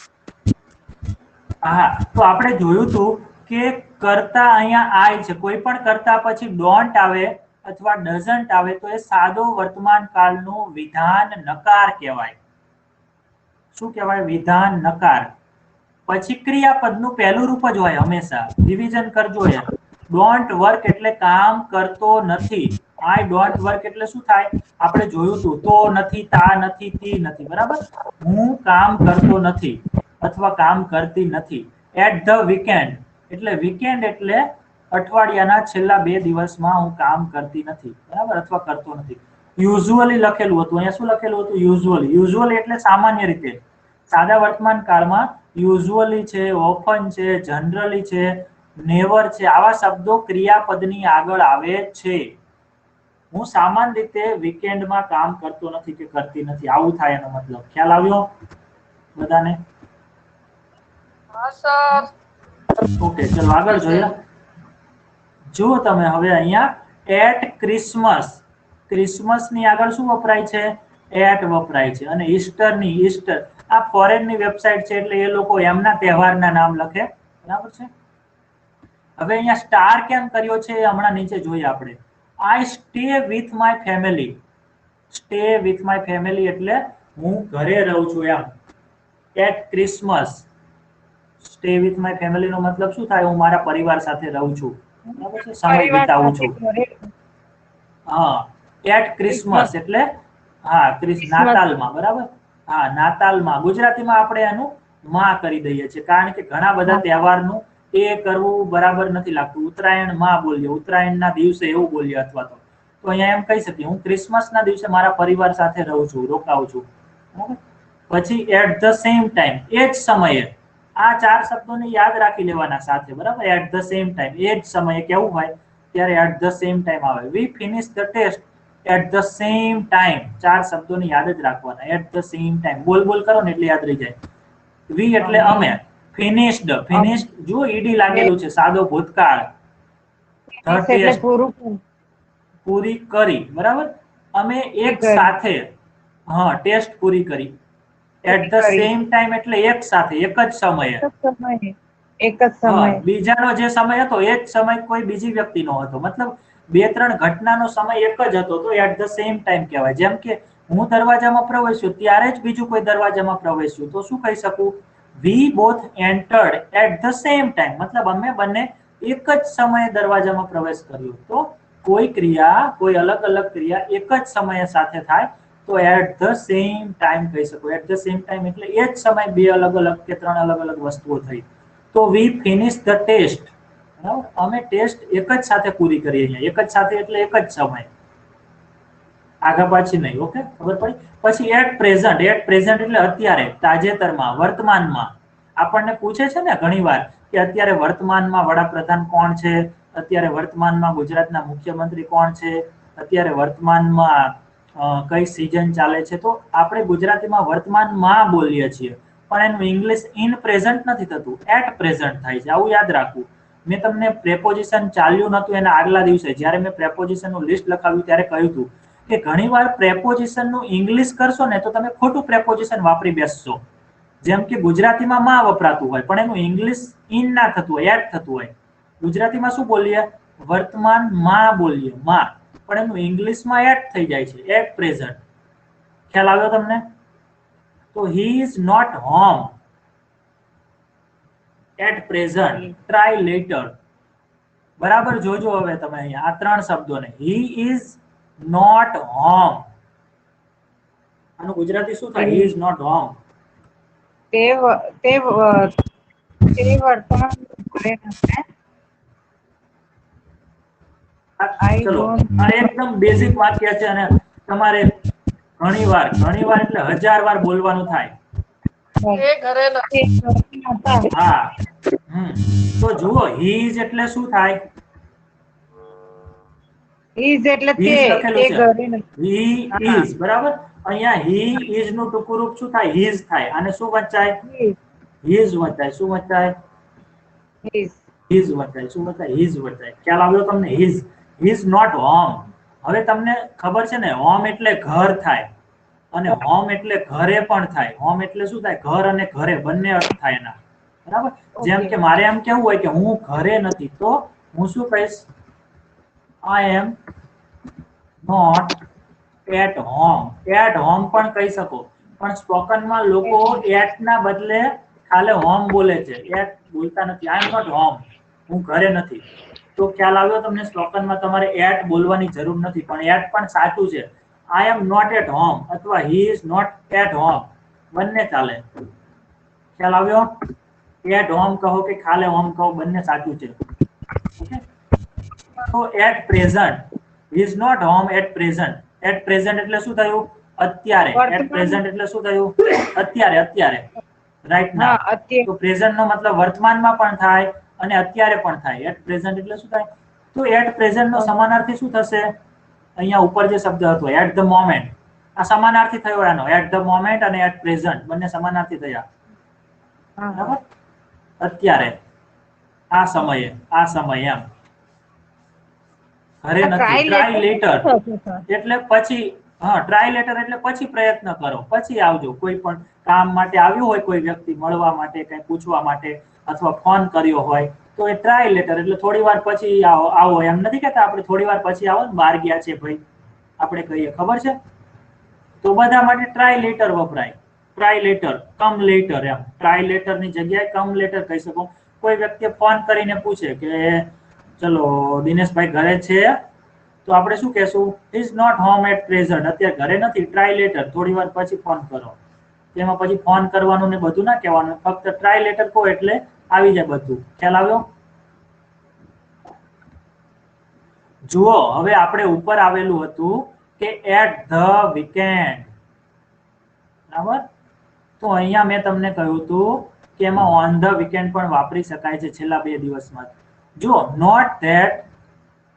હા, તો આપણે જોયું હતું કે કરતા અહીંયા આઈ છે, કોઈ પણ કરતા પછી ડોન્ટ આવે અથવા ડઝન્ટ આવે તો એ સાદો વર્તમાન કાળનું વિધાન નકાર કહેવાય. શું કહેવાય? વિધાન નકાર. પછી ક્રિયાપદનું પહેલું રૂપ જ હોય હંમેશા. રિવિઝન કરજો એમ. ડોન્ટ વર્ક એટલે કામ કરતો નથી. આઈ ડોન્ટ વર્ક એટલે શું થાય? આપણે જોયું હતું, તો નથી, તા નથી, તી નથી, બરાબર? હું કામ કરતો નથી અથવા કામ કરતી નથી. એટ ધ વીકેન્ડ એટલે વીકેન્ડ એટલે અઠવાડિયાના છેલ્લા 2 દિવસમાં હું કામ કરતી નથી, બરાબર? અથવા કરતો નથી. યુઝ્યુઅલી લખેલું હતું, અહીંયા શું લખેલું હતું? યુઝ્યુઅલી. યુઝ્યુઅલી એટલે સામાન્ય રીતે. સાદા વર્તમાન કાળમાં યુઝ્યુઅલી છે, ઓફન છે, જનરલી છે, નેવર છે, આવા શબ્દો ક્રિયાપદની આગળ આવે છે. હું સામાન્ય રીતે વીકેન્ડમાં કામ કરતો નથી કે કરતી નથી, આવું થાય એનો મતલબ. ખ્યાલ આવ્યો બધાને? હા સર. ઓકે, ચલો આગળ જોઈએ. જુઓ તમે હવે અહીંયા એટ ક્રિસમસ. ક્રિસમસની આગળ શું વપરાય છે? એટ વપરાય છે. અને ઈસ્ટરની, ઈસ્ટર આ ફોરેનની વેબસાઇટ છે એટલે એ લોકો એમના તહેવારના નામ લખે, બરાબર છે? હવે અહીંયા સ્ટાર કેમ કર્યો છે હમણાં નીચે જોઈએ આપણે. I stay with my family. Stay with my family એટલે હું ઘરે રહું છું એમ. At Christmas stay with my family નો મતલબ શું થાય? હું મારા પરિવાર સાથે રહું છું, બરાબર છે? સમય વિતાવું છું. હા, એટ ક્રિસમસ એટલે હા, નાતાલમાં, બરાબર? હા, નાતાલમાં. ગુજરાતીમાં આપણે એનું માં કરી દઈએ છીએ કારણ કે ઘણા બધા તહેવારનું એ કરવું બરાબર નથી લાગતું. ઉત્તરાયણ માં બોલીએ, ઉત્તરાયણના દિવસે એવું બોલીએ, અથવા તો અહીંયા એમ કહી શકીએ હું ક્રિસમસના દિવસે મારા પરિવાર સાથે રહું છું, રોકાઉં છું, બરાબર? પછી એટ ધ સેમ ટાઈમ, એ જ સમયે. આ 4 શબ્દોને યાદ રાખી લેવાના સાથે, બરાબર? એટ ધ સેમ ટાઈમ, એ જ સમયે કેવું હોય ત્યારે એટ ધ સેમ ટાઈમ આવે. We finish the test at the same time. 4 શબ્દોને યાદ જ રાખવાના. એટ ધ સેમ ટાઈમ બોલ બોલ કરો ને એટલે યાદ રહી જાય. વી એટલે અમે. ફિનિશ્ડ, ફિનિશ્ડ જો ઈડી લાગેલું છે, સાદો ભૂતકાળ. ધ એટલે ટેસ્ટ પૂરું પૂરી કરી, બરાબર? અમે એક કરી. સાથે હા ટેસ્ટ પૂરી કરી. એટ ધ કરી. સેમ ટાઈમ એટલે એક સાથે, એક જ સમયે. એક જ સમયે. બીજાનો જે સમય હતો એ જ સમય કોઈ બીજી વ્યક્તિનો હતો. મતલબ 2-3 ઘટનાનો સમય એક જ હતો તો એટ ધ સેમ ટાઈમ કહેવાય. જેમ કે હું દરવાજામાં પ્રવેશ્યો ત્યારે જ બીજું કોઈ દરવાજામાં પ્રવેશ્યું, તો શું કહી શકું? We both entered at the same time. મતલબ અમે બંને એક જ સમયે દરવાજામાં પ્રવેશ કર્યો. તો કોઈ ક્રિયા, કોઈ અલગ અલગ ક્રિયા એક જ સમયે સાથે થાય તો એટ ધ સેમ ટાઈમ કહી શકો. એટ ધ સેમ ટાઈમ એટલે એ જ સમય 2 અલગ અલગ કે 3 અલગ અલગ વસ્તુઓ થઈ. તો વી ફિનિશ ધ ટેસ્ટ, બરાબર? અમે ટેસ્ટ એક જ સાથે પૂરી કરી. અહીંયા એક જ સાથે એટલે એક જ સમય, આગા પાછી નહીં. ઓકે, ખબર પડી? પછી એટ પ્રેઝન્ટ. એટ પ્રેઝન્ટ એટલે અત્યારે, તાજેતરમાં, વર્તમાનમાં. આપણને પૂછે છે ને ઘણીવાર કે અત્યારે વર્તમાનમાં વડાપ્રધાન કોણ છે, અત્યારે વર્તમાનમાં ગુજરાતના મુખ્યમંત્રી કોણ છે, અત્યારે વર્તમાનમાં કઈ સિઝન ચાલે છે. તો આપણે ગુજરાતીમાં વર્તમાનમાં બોલીએ છીએ પણ એનું ઇંગ્લિશ ઇન પ્રેઝન્ટ નથી થતું, એટ પ્રેઝન્ટ થાય છે. આવું યાદ રાખવું. મેં તમને પ્રેપોઝિશન ચાલ્યું નતું એના આગલા દિવસે જ્યારે મેં પ્રેપોઝિશનનું લિસ્ટ લખાવ્યું ત્યારે કહ્યું હતું કે ઘણીવાર પ્રેપોઝિશનનું ઇંગ્લિશ કરશો ને તો તમે ખોટું પ્રેપોઝિશન વાપરી બેસશો. જેમ કે ગુજરાતીમાં માં વપરાતું હોય પણ એનું ઇંગ્લિશ ઇન ના થતું હોય, એટ થતું હોય. ગુજરાતીમાં શું બોલીએ? વર્તમાનમાં બોલીએ, માં. પણ એનું ઇંગ્લિશમાં એટ થઈ જાય છે, એટ પ્રેઝન્ટ. ખ્યાલ આવ્યો તમને? તો he is not home at present, try later. બરાબર જોજો હવે તમે અહીંયા આ ત્રણ શબ્દોને. હી ઇઝ નોટ હોમ, આનું ગુજરાતી શું થાય? He is not home. તે વર્તમાન ઘરે નથી. I ચલો don't આ એકદમ બેઝિક વાક્ય છે અને તમારે ઘણીવાર એટલે 1000 વાર બોલવાનું થાય. એ ઘરે નથી. હતા. હા. તો જુઓ હી ઇઝ એટલે શું થાય? Is એટલે He તે is લખેલું તે છે. ઘરે નથી. He હા. is બરાબર. અહીંયા he is નું ટૂંકું રૂપ શું થાય? his થાય. આને શું વંચાય? Is, his વંચાય. શું વંચાય? is. his વંચાય. શું વંચાય? his વંચાય. ખ્યાલ આવ્યો તમને? his not home. હવે તમને ખબર છે ને, હોમ એટલે ઘર થાય અને હોમ એટલે ઘરે પણ થાય. હોમ એટલે શું થાય? ઘર અને ઘરે બંને અર્થ થાય એના. બરાબર. જેમ કે મારે એમ કેવું હોય કે હું ઘરે નથી, તો હું શું કહીશ? I am not at home. At home પણ કહી શકો, પણ સ્પોકન માં લોકો at ના બદલે ખાલી હોમ બોલે છે, at બોલતા નથી. I am not home, હું ઘરે નથી. તો ખ્યાલ આવ્યો તમને? સ્પોકન માં તમારે at બોલવાની જરૂર નથી, પણ at પણ સાચું છે. I am not at home અથવા he is not at home બંને ચાલે. ખ્યાલ આવ્યો? at home કહો કે ખાલી હોમ કહો, બંને સાચું છે. ઓકે. તો at present, he is not home at present. At present એટલે શું થયું? અત્યારે. At present એટલે શું થયું? અત્યારે રાઈટ ના. હા, અત્યારે. તો પ્રેઝન્ટ નો મતલબ વર્તમાનમાં પણ થાય અને અત્યારે પણ થાય. At present એટલે શું થાય? તો at present નો સમાનાર્થી શું થશે? અહીંયા ઉપર જે શબ્દ હતો at the moment, આ સમાનાર્થી થયો એનો. at the moment અને at present બંને સમાનાર્થી થયા. બરાબર? અત્યારે, આ સમયે એમ. ઘરે નથી. ટ્રાય લેટર એટલે પછી, હા, ટ્રાય લેટર એટલે પછી પ્રયત્ન કરો, પછી આવજો. કોઈ પણ કામ માટે આવ્યું હોય કોઈ વ્યક્તિ, મળવા માટે, કંઈ પૂછવા માટે અથવા ફોન કર્યો હોય, તો એ ટ્રાય લેટર એટલે થોડી વાર પછી આવો. એમ નથી કહેતા આપણે થોડી વાર પછી આવો ને, બહાર ગયા છે ભાઈ આપણે કહીએ, ખબર છે? તો બધા માટે ટ્રાય લેટર વપરાય. ટ્રાય લેટર, કમ લેટર એમ. ટ્રાય લેટર ની જગ્યાએ કમ લેટર કહી શકો. કોઈ વ્યક્તિ ફોન કરીને પૂછે કે ચલો દિનેશભાઈ ઘરે છે, તો આપણે શું કહેશું? Is not home at present, અત્યારે ઘરે નથી, ટ્રાય લેટર, થોડી વાર પછી ફોન કરો. તેમાં પછી ફોન કરવાનું ને બધું ના કહેવાનું, ફક્ત ટ્રાય લેટર કહો એટલે આવી જાય બધું. ખ્યાલ આવ્યો? જુઓ હવે આપણે ઉપર આવેલું હતું કે એટ ધ વીકેન્ડ, બરાબર? તો અહીંયા મેં તમને કહ્યું હતું કે એમાં ઓન ધ વીકેન્ડ પણ વાપરી શકાય છે છેલ્લા 2 દિવસમાં. જુઓ, note that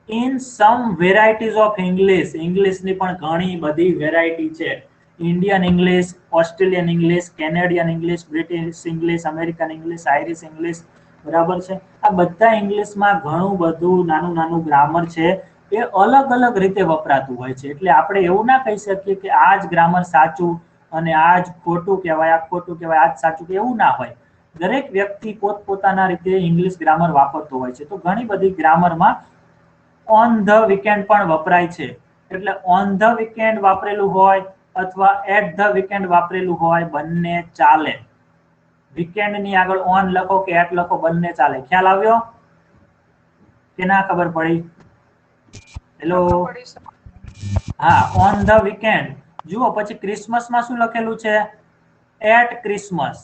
in some varieties of ઇંગ્લિશની પણ ઘણી બધી વેરાયટી છે. Indian English, Australian English, Canadian English, British English, American English, Irish English, બરાબર છે? આ બધા ઇંગ્લિશમાં ઘણું બધું નાનું ગ્રામર છે, એ અલગ અલગ રીતે વપરાતું હોય છે. એટલે આપણે એવું ના કહી શકીએ કે આ જ ગ્રામર સાચું અને આ જ ખોટું કહેવાય, આ ખોટું કહેવાય, આ જ સાચું, કે એવું ના હોય. દરેક વ્યક્તિ પોતપોતાના રીતે ઇંગ્લિશ ગ્રામર વાપરતો હોય છે. તો ઘણી બધી ગ્રામરમાં ઓન ધ વીકેન્ડ પણ વપરાય છે. એટલે ઓન ધ વીકેન્ડ વાપરેલું હોય અથવા એટ ધ વીકેન્ડ વાપરેલું હોય, બંને ચાલે. વીકેન્ડ ની આગળ ઓન લખો કે એટ લખો, બંને ચાલે. ખ્યાલ આવ્યો કે ના ખબર પડી? હેલો, હા, ઓન ધ વીકેન્ડ. જુઓ પછી ક્રિસમસમાં શું લખેલું છે? At Christmas.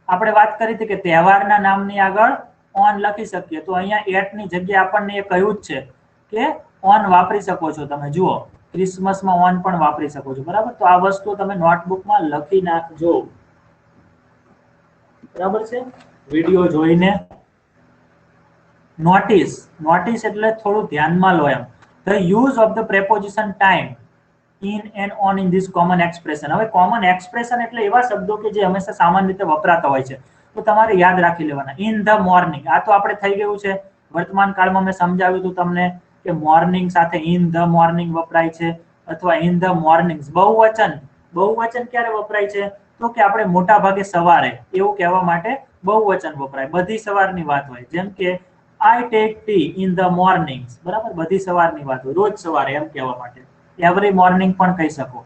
આપણે વાત કરી હતી કે તહેવારના નામની આગળ ઓન લખી શકીએ, તો અહીંયા એટ ની જગ્યાએ આપણને એ કહ્યું જ છે કે ઓન વાપરી શકો છો તમે. જુઓ, ક્રિસમસમાં ઓન પણ વાપરી શકો છો, બરાબર? તો આ વસ્તુ તમે નોટબુકમાં લખી નાખજો, બરાબર છે? વિડીયો જોઈને. નોટિસ એટલે થોડું ધ્યાનમાં લો એમ. The use of the preposition time in and on in this common expression. હવે કોમન એક્સપ્રેશન એટલે એવા શબ્દો કે જે હંમેશા સામાન્ય રીતે વપરાતા હોય છે, તો તમારે યાદ રાખી લેવાના. ઇન ધ મોર્નિંગ, આ તો આપણે થઈ ગયું છે. વર્તમાન કાળમાં મેં સમજાવ્યું હતું તમને કે મોર્નિંગ સાથે ઇન ધ મોર્નિંગ વપરાય છે અથવા ઇન ધ મોર્નિંગ્સ. બહુવચન ક્યારે વપરાય છે? તો કે આપણે મોટા ભાગે સવારે એવું કહેવા માટે બહુવચન વપરાય. બધી સવારની વાત હોય, જેમ કે I take tea in the mornings, બરાબર, બધી સવારની વાત હોય, રોજ સવારે એમ કહેવા માટે. એવરી મોર્નિંગ પણ કહી શકો.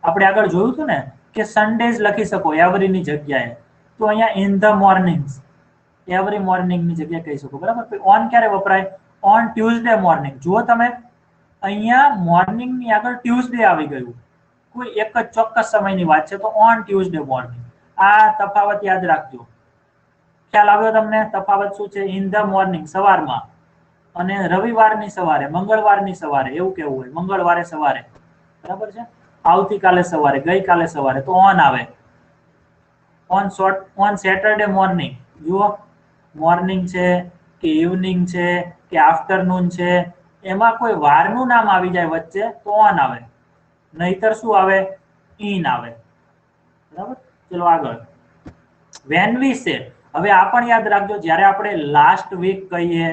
આપણે આગળ જોયું હતું ને કે સન્ડેઝ લખી શકો એવરી ની જગ્યાએ, તો અહીંયા ઇન ધ મોર્નિંગ્સ એવરી મોર્નિંગ ની જગ્યાએ કહી શકો, બરાબર. ઓન ક્યારે વપરાય? On Tuesday morning. જુઓ તમે, અહીંયા મોર્નિંગ ની આગળ ટ્યુઝડે આવી ગયું, કોઈ એક જ ચોક્કસ સમયની વાત છે, તો ઓન ટ્યુઝડે મોર્નિંગ. આ તફાવત યાદ રાખજો. ખ્યાલ આવ્યો તમને? તફાવત શું છે? ઇન ધ મોર્નિંગ સવારમાં, અને રવિવારની સવારે, મંગળવારની સવારે એવું કેવું હોય, મંગળવારે સવારે, બરાબર છે. આવતીકાલે સવારે, ગઈકાલે સવારે, તો ઓન આવે. ઓન સેટરડે મોર્નિંગ, જુઓ, મોર્નિંગ છે કે ઇવનિંગ છે કે આફ્ટરનૂન છે, એમાં કોઈ વારનું નામ આવી જાય વચ્ચે તો ઓન આવે, નહીતર શું આવે? ઇન આવે, બરાબર. ચલો આગળ. વેન વી સે, હવે આ પણ યાદ રાખજો, જ્યારે આપણે લાસ્ટ વીક કહીએ,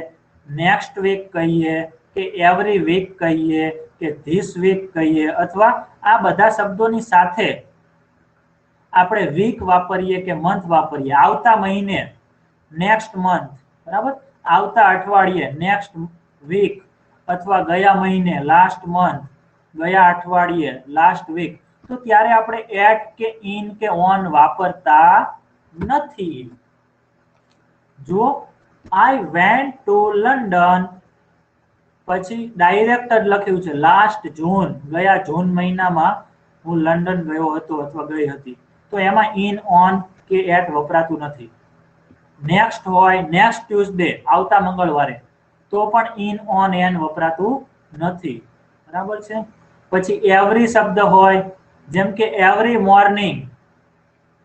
નેક્સ્ટ વીક કહીએ, કે એવરી વીક કહીએ, કે ધીસ વીક કહીએ, અથવા આ બધા શબ્દોની સાથે આપણે વીક વાપરીએ કે મંથ વાપરીએ, આવતા મહિને નેક્સ્ટ મંથ, બરાબર, આવતા અઠવાડિયે નેક્સ્ટ વીક, અથવા ગયા મહિને લાસ્ટ મંથ, ગયા અઠવાડિયે લાસ્ટ વીક, તો ત્યારે આપણે એટ કે ઇન કે ઓન વાપરતા નથી. જુઓ, આઈ વેન્ટ ટુ લંડન, પછી ડાયરેક્ટ જ લખ્યું છે લાસ્ટ જૂન, ગયા જૂન મહિનામાં હું લંડન ગયો હતો અથવા ગઈ હતી, તો એમાં ઇન ઓન કે એટ વપરાતું નથી. નેક્સ્ટ હોય, નેક્સ્ટ ટ્યુઝડે, આવતા મંગળવારે, તો પણ ઇન ઓન એન વપરાતું નથી, બરાબર છે. પછી એવરી શબ્દ હોય, જેમ કે એવરી મોર્નિંગ,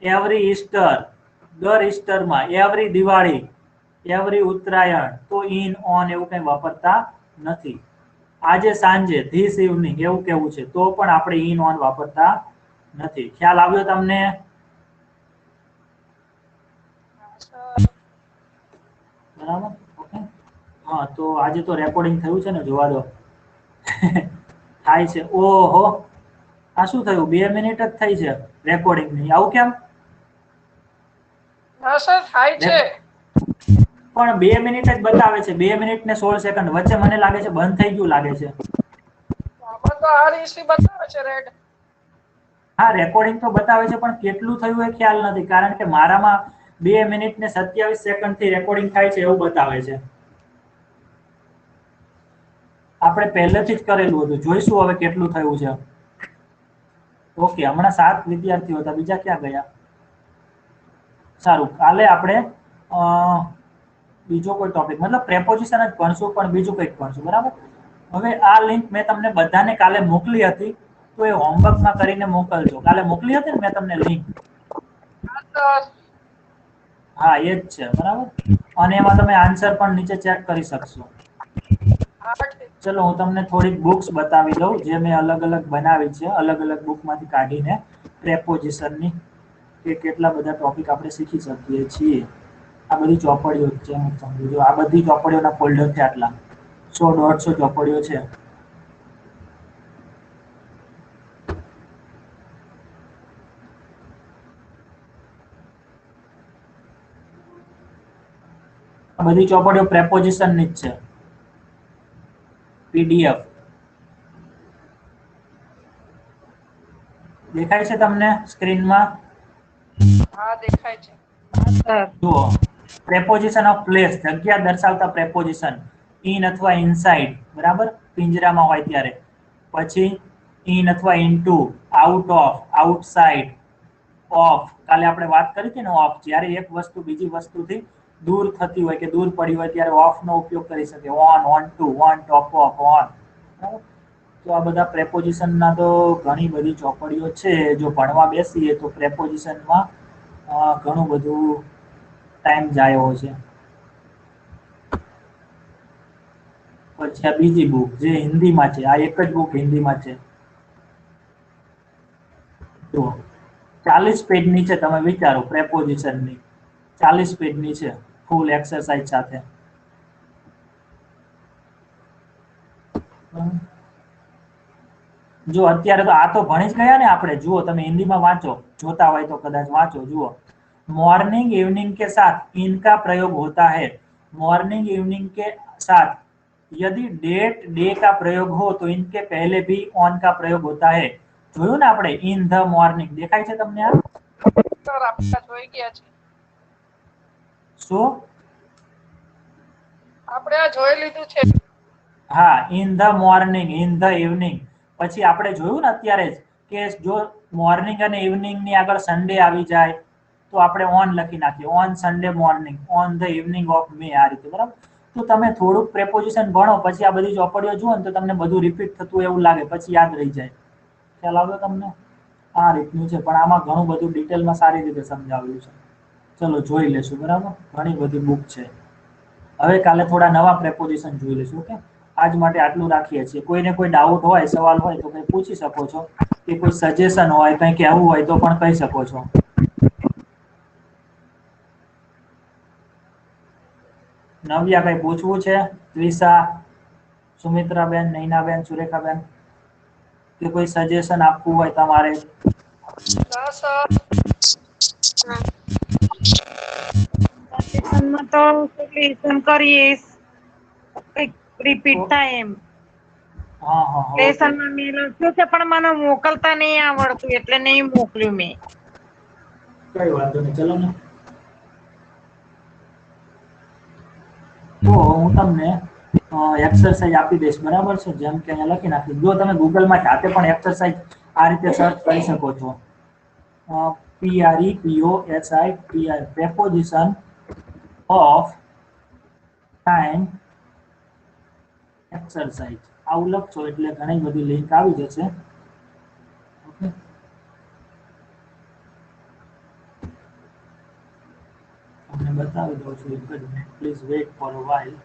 એવરી ઈસ્ટર, દર ઈસ્ટરમાં, એવરી દિવાળી, એવરી ઉત્તરાયણ, તો ઇન ઓન એવું કંઈ વાપરતા નથી. આજે સાંજે, ધીસ ઇવનિંગ એવું કેવું છે, તો પણ આપણે ઇન ઓન વાપરતા નથી. ખ્યાલ આવ્યો તમને? બરાબર, ઓકે. હા, તો આજે તો રેકોર્ડિંગ થયું છે ને, જોવા દો. થાય છે. ઓહો, આ શું થયું? 2 મિનિટ જ થઈ છે રેકોર્ડિંગ ની, આવું કેમ? હા સર, થાય છે. પણ 2 મિનિટ જ બતાવે છે, 2 મિનિટ ને 16 સેકન્ડ વચ્ચે. મને લાગે છે બંધ થઈ ગયું લાગે છે. આમાં તો REC બતાવે છે રેડ. હા, રેકોર્ડિંગ તો બતાવે છે, પણ કેટલું થયું એ ખ્યાલ નથી, કારણ કે મારામાં 2 મિનિટ ને 27 સેકન્ડ થી રેકોર્ડિંગ થાય છે એવું બતાવે છે. આપણે પહેલેથી જ કરેલું હતું, જોઈશું હવે કેટલું થયું છે. ઓકે, હમણાં 7 વિદ્યાર્થીઓ હતા, બીજા ક્યાં ગયા? સારું, કાલે આપણે બીજો કોઈ ટોપિક, મતલબ પ્રેપોઝિશન જ ભણશું, પણ બીજું કંઈક ભણશું, બરાબર. હવે આ લિંક મેં તમને બધાને કાલે મોકલી હતી, તો એ હોમવર્કમાં કરીને મોકલજો. કાલે મોકલી હતી ને મેં તમને લિંક? હા, એ જ છે, બરાબર. અને એમાં તમે આન્સર પણ નીચે ચેક કરી શકશો. ચલો, હું તમને થોડીક બુક્સ બતાવી દઉં જે મેં અલગ અલગ બનાવી છે, અલગ અલગ બુકમાંથી કાઢીને, પ્રેપોઝિશનની, કે કેટલા બધા ટોપિક આપણે શીખી શકીએ છીએ. આ બધી ચોપડીઓ છે, આ બધી ચોપડીઓના ફોલ્ડર છે, આટલા 100-150 ચોપડીઓ છે. આ બધી ચોપડીઓ પ્રેપોઝિશનની જ છે, પીડીએફ. દેખાય છે તમને સ્ક્રીનમાં? હા, દેખાય છે. જુઓ, પ્રેપોઝિશન ઓફ પ્લેસ, જગ્યા દર્શાવતા પ્રેપોઝિશન, ઇન અથવા ઇનસાઇડ, બરાબર, પિંજરામાં હોય ત્યારે. પછી ઇન અથવા into, out of, outside, of. કાલે આપણે વાત કરી હતી ને ઓફ, જ્યારે એક વસ્તુ બીજી વસ્તુથી દૂર થતી હોય કે દૂર પડી હોય ત્યારે ઓફ નો ઉપયોગ કરી શકે. On, on two, on top of, on. તો આ બધા પ્રેપોઝિશનના તો ઘણી બધી ચોપડીઓ છે. જો ભણવા બેસીએ તો પ્રેપોઝિશનમાં ઘણું બધું ટાઈમ જાય એવો છે. પછી આ બીજી બુક જે હિન્દીમાં છે, આ એક જ બુક હિન્દીમાં છે. જુઓ, 40 પેજની છે, તમે વિચારો, પ્રેપોઝિશનની 40 પેજની છે, ફૂલ એક્સરસાઇઝ સાથે. જો અત્યારે તો આ તો ભણી જ ગયા ને આપણે. જુઓ, તમે હિન્દીમાં વાંચો, જોતા હોય તો કદાચ વાંચો. જુઓ, मॉर्निंग इवनिंग के साथ इनका प्रयोग होता है मॉर्निंग इवनिंग के साथ यदि डेट डे का प्रयोग हो तो इनके पहले भी ऑन का प्रयोग होता है. જોયું ને આપણે ઇન ધ મોર્નિંગ દેખાય છે તમને આ? સર આપણે આ જોઈ ગયા છે. શું? આપણે આ જોઈ લીધું છે. હા, in the morning, in the evening. પછી આપણે જોયું ને અત્યારે જ કે જો મોર્નિંગ અને ઇવનિંગ ની આગળ સન્ડે આવી જાય તો આપણે ઓન લખી નાખીએ, on Sunday morning, on the evening of May, આ રીતે. બરાબર? તો તમે થોડુંક પ્રેપોઝિશન ભણો પછી આ બધી ચોપડીઓ જુઓ ને તો તમને બધું રિપીટ થતું એવું લાગે, પછી યાદ રહી જાય. ખ્યાલ આવ્યો તમને? આ રીતનું છે, પણ આમાં ઘણું બધું ડિટેલમાં સારી રીતે સમજાવ્યું છે. ચલો જોઈ લેશું. બરાબર? ઘણી બધી બુક છે. હવે કાલે થોડા નવા પ્રેપોઝિશન જોઈ લેશું. ઓકે, આજ માટે આટલું રાખીએ છીએ. કોઈને કોઈ ડાઉટ હોય, સવાલ હોય તો કંઈ પૂછી શકો છો, કે કોઈ સજેશન હોય, કંઈ કહેવું હોય તો પણ કહી શકો છો. નવ્યા, કંઈ પૂછવું છે? ત્રિષા, સુમિત્રાબેન, નૈનાબેન, સુરેખાબેન, કે કોઈ સજેશન આપવું હોય તમારે? હા સર. સજેશનમાં તો લેસન કરીએ કંઈક રિપીટ થાય એમ. હા હા હા, લેસનમાં મેં લખ્યું છે પણ મને મોકલતા નહીં આવડતું એટલે નહીં મોકલ્યું મેં. કઈ વાંધો નહીં, ચલો ને. તો હું તમને એક્સરસાઇઝ આપી દઈશ. બરાબર છે? જેમ કે અહીંયા લખી નાખી. જો તમે ગૂગલમાં જાતે પણ એક્સરસાઇઝ આ રીતે સર્ચ કરી શકો છો. PREPOSITI, preposition of time exercise. આવું લખશો એટલે ઘણી બધી લિંક આવી જશે. ઓકે, તમને બતાવી દઉં છું એક જ minute. Please weight for a while.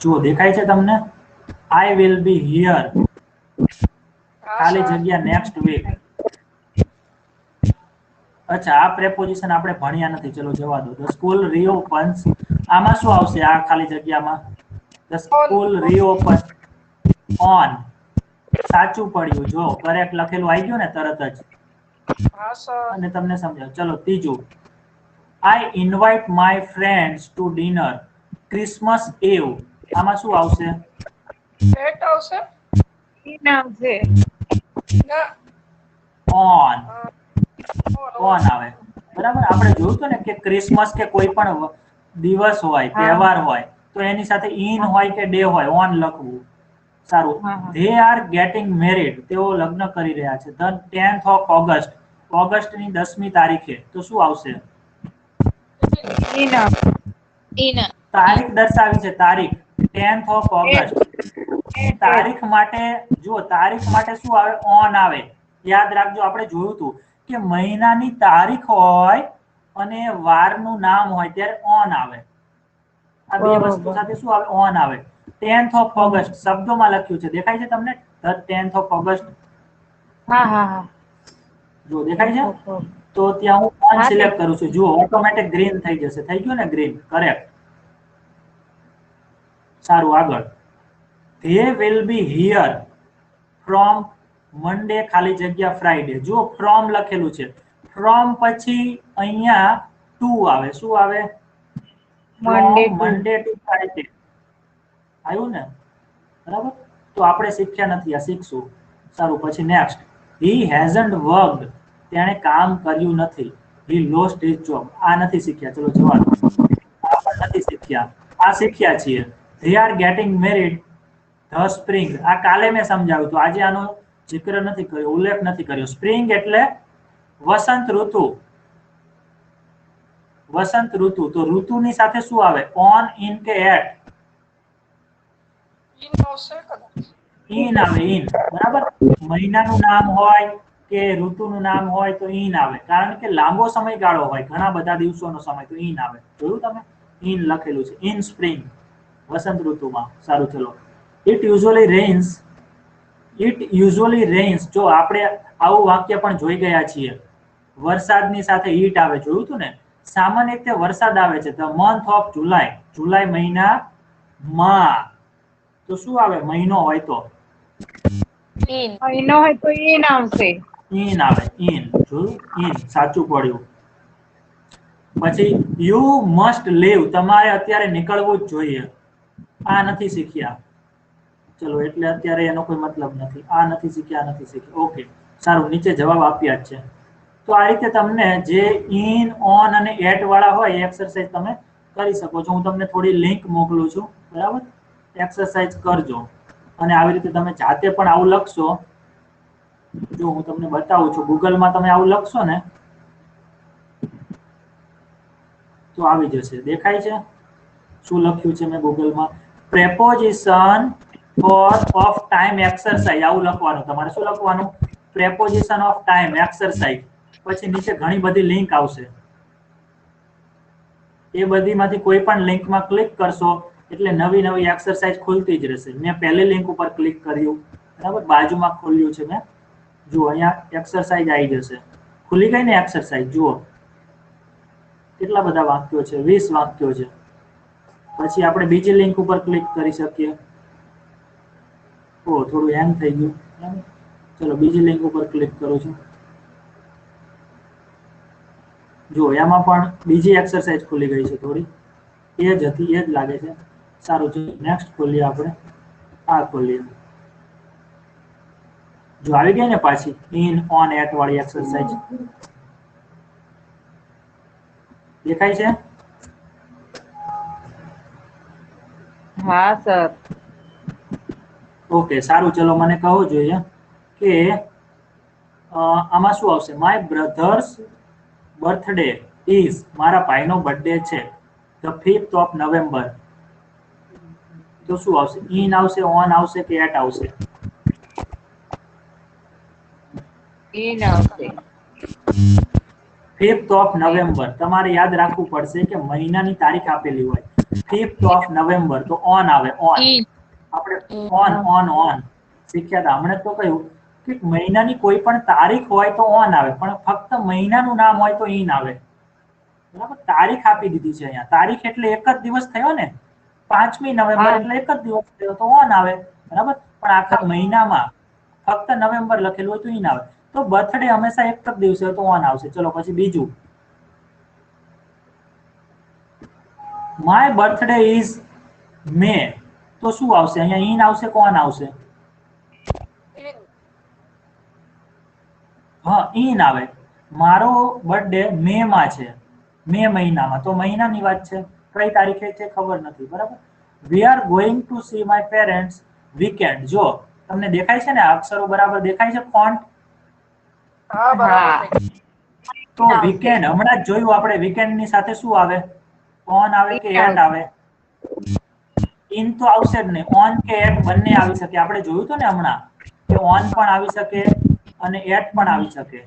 જો દેખાય છે તમને? આઈ વિલ બી હિયર, હા ખાલી સર. જગ્યા નેક્સ્ટ વીક. અચ્છા, આ પ્રેપોઝિશન આપણે ભણ્યા નથી, ચલો જવા દો. ધ સ્કૂલ રીઓપન્સ, આમાં શું આવશે આ ખાલી જગ્યામાં? The school reopen, on. સાચું પડ્યું. જો કરેક્ટ લખેલું આવી ગયું ને તરત જ. હા સર. અને તમને સમજાવ. ચલો ત્રીજું, I invite my friends to dinner Christmas eve. આમાં શું આવશે? એટ આવશે. ઈ આવશે. ના. ઓન. ઓન ઓન આવે. બરાબર? આપણે જોયું હતું ને કે ક્રિસમસ કે કોઈ પણ દિવસ હોય, તહેવાર હોય, તો એની સાથે ઇન હોય કે ડે હોય, ઓન લખવું. સારું. ધે આર ગેટિંગ મેરિડ, તેઓ લગ્ન કરી રહ્યા છે. ધ 10th of August, ઓગસ્ટની 10મી તારીખે. તો શું આવશે? તારીખ દર્શાવી છે, તારીખ. 10th of August. તારીખ માટે જો તારીખ માટે શું આવે? ઓન આવે. યાદ રાખજો, આપણે જોયું હતું કે મહિનાની તારીખ હોય અને વારનું નામ હોય ત્યારે ઓન આવે. આ બે વસ્તુ સાથે શું આવે? ઓન આવે. 10th of August શબ્દોમાં લખ્યું છે, દેખાય છે તમને? The 10th of August. હા હા હા, જો દેખાય છે? તો ત્યાં હું ઓન સિલેક્ટ કરું છું. જુઓ ઓટોમેટિક ગ્રીન થઈ જશે. થઈ ગયું ને ગ્રીન? કરેક્ટ. સારું, આગળ. They will be here from Monday ખાલી જગ્યા Friday. જો from લખેલું છે, from પછી અહીંયા to આવે. શું આવે? Monday to Friday. આવ્યું ને? બરાબર? તો આપણે શીખ્યા નથી, આ શીખશું. સારું, પછી નેક્સ્ટ. He hasn't worked, તેણે કામ કર્યું નથી. He lost his job. આ નથી શીખ્યા. ચલો જવા દો. આ પણ નથી શીખ્યા. આ શીખ્યા છીએ. They are getting married the spring. આ કાલે મેં સમજાવ્યું હતું, આજે આનો જિક્ર નથી કર્યો, ઉલ્લેખ નથી કર્યો. સ્પ્રિંગ એટલે વસંત ઋતુ. વસંત ઋતુ. તો ઋતુની સાથે શું આવે? ઓન, ઇન કે એટ? ઇન આવશે કદાચ. ઇન આવે. ઇન. બરાબર? મહિનાનું નામ હોય કે ઋતુનું નામ હોય તો ઇન આવે, કારણ કે લાંબો સમયગાળો હોય, ઘણા બધા દિવસોનો સમય, તો ઇન આવે. જોયું તમે? ઇન લખેલું છે. ઇન સ્પ્રિંગ, વસંત ઋતુમાં. સારું, ચલો. It usually rains. It usually rains. જો આપણે આવું વાક્ય પણ જોઈ ગયા છીએ. વરસાદની સાથે ઈટ આવે. જોયું હતું ને? સામાન્ય રીતે વરસાદ આવે છે. The month of July. જુલાઈ મહિનામાં. તો શું આવે? મહિનો હોય તો મહિનો હોય તો ઈન આવશે. ઇન આવે, ઇન. જોયું? ઇન સાચું પડ્યું. પછી યુ મસ્ટ લીવ, તમારે અત્યારે નીકળવું જ જોઈએ. આ નથી શીખ્યા. ચલો, એટલે અત્યારે એનો કોઈ મતલબ નથી. આ નથી શીખ્યા, નથી શીખ્યા. ઓકે, સારું. નીચે જવાબ આપ્યા જ છે. તો આ રીતે તમને જે ઇન, ઓન અને એટ વાળા હોય એ એક્સરસાઇઝ તમે કરી શકો છો. હું તમને થોડી લિંક મોકલું છું, બરાબર? એક્સરસાઇઝ કરજો. અને આવી રીતે તમે જાતે પણ આવું લખશો. જો હું તમને બતાવું છું, ગૂગલમાં તમે આવું લખશો ને તો આવી જશે. દેખાય છે શું લખ્યું છે મેં ગૂગલમાં? Preposition for of time exercise, આવું લખવાનું. તમારે શું લખવાનું? Preposition of time exercise. પછી નીચે ઘણી બધી લિંક આવશે. એ બધીમાંથી કોઈ પણ લિંકમાં ક્લિક કરશો એટલે નવી નવી એક્સરસાઇઝ ખુલતી જ રહેશે. મેં પહેલી લિંક ઉપર ક્લિક કર્યું, બરાબર? બાજુમાં ખોલ્યું છે મેં. જુઓ, અહીંયા એક્સરસાઇઝ આવી જશે. ખુલી ગઈ ને એક્સરસાઇઝ? જુઓ કેટલા બધા વાક્યો છે, 20 વાક્યો છે. પછી આપણે બીજી લિંક ઉપર ક્લિક કરી શકીએ. ઓ, થોડું હેંગ થઈ ગયું. ચલો, બીજી લિંક ઉપર ક્લિક કરું છું. જો એમાં પણ બીજી એક્સરસાઇઝ ખુલી ગઈ છે. થોડી એ જ હતી, એ જ લાગે છે. સારું, ચલો નેક્સ્ટ ખોલીએ આપણે. આ ખોલીએ. જો આવી ગઈ ને પાછી ઇન, ઓન, એટ વાળી એક્સરસાઇઝ. દેખાય છે? હા સર. ઓકે, સારું. ચલો, મને કહો જોઈએ કે આમાં શું આવશે? માય બ્રધર્સ બર્થડે ઇઝ, મારા ભાઈનો બર્થડે છે, ધ 5th ઓફ નવેમ્બર. તો શું આવશે? ઇન આવશે, ઓન આવશે કે એટ આવશે? ઇન આવશે. 5th of November. તમારે યાદ રાખવું પડશે કે મહિનાની તારીખ આપેલી હોય. 5th ઓફ નવેમ્બર તો ઓન આવે, ઓન. આપણે ઓન ઓન ઓન શીખ્યા હતા હમણાં. તો કહ્યું કે મહિનાની કોઈ પણ તારીખ હોય તો ઓન આવે, પણ ફક્ત મહિનાનું નામ હોય તો ઇન આવે, બરાબર? તારીખ આપી દીધી છે અહીંયા. તારીખ એટલે એક જ દિવસ થયો ને. 5મી નવેમ્બર એટલે એક જ દિવસ થયો તો ઓન આવે, બરાબર? પણ આખા મહિનામાં ફક્ત નવેમ્બર લખેલું હોય તો ઇન આવે. તો બર્થડે હંમેશા એક જ દિવસે હોય તો ઓન આવશે. ચલો, પછી બીજું. માય બર્થડે ઇઝ મે, તો શું આવશે? અહીંયા ઇન આવશે કે ઓન આવશે? ઇન. હા, ઇન આવે. મારો બર્થડે મે માં છે, મે મહિનામાં. તો મહિનાની વાત છે. કઈ તારીખે છે ખબર નથી, બરાબર? We are going to see my parents weekend. જો તમને દેખાય છે ને અક્ષરો બરાબર દેખાય છે? ફોન્ટ. હા, બરાબર છે. તો વીકેન્ડ હમણાં જ જોયું આપણે. વીકેન્ડ ની સાથે શું આવે? ઓન આવે કે એટ આવે? ઇન તો આવશે જ નહીં. ઓન કે એટ બંને આવી શકે. આપણે જોયું તો ને હમણાં કે ઓન પણ આવી શકે અને એટ પણ આવી શકે.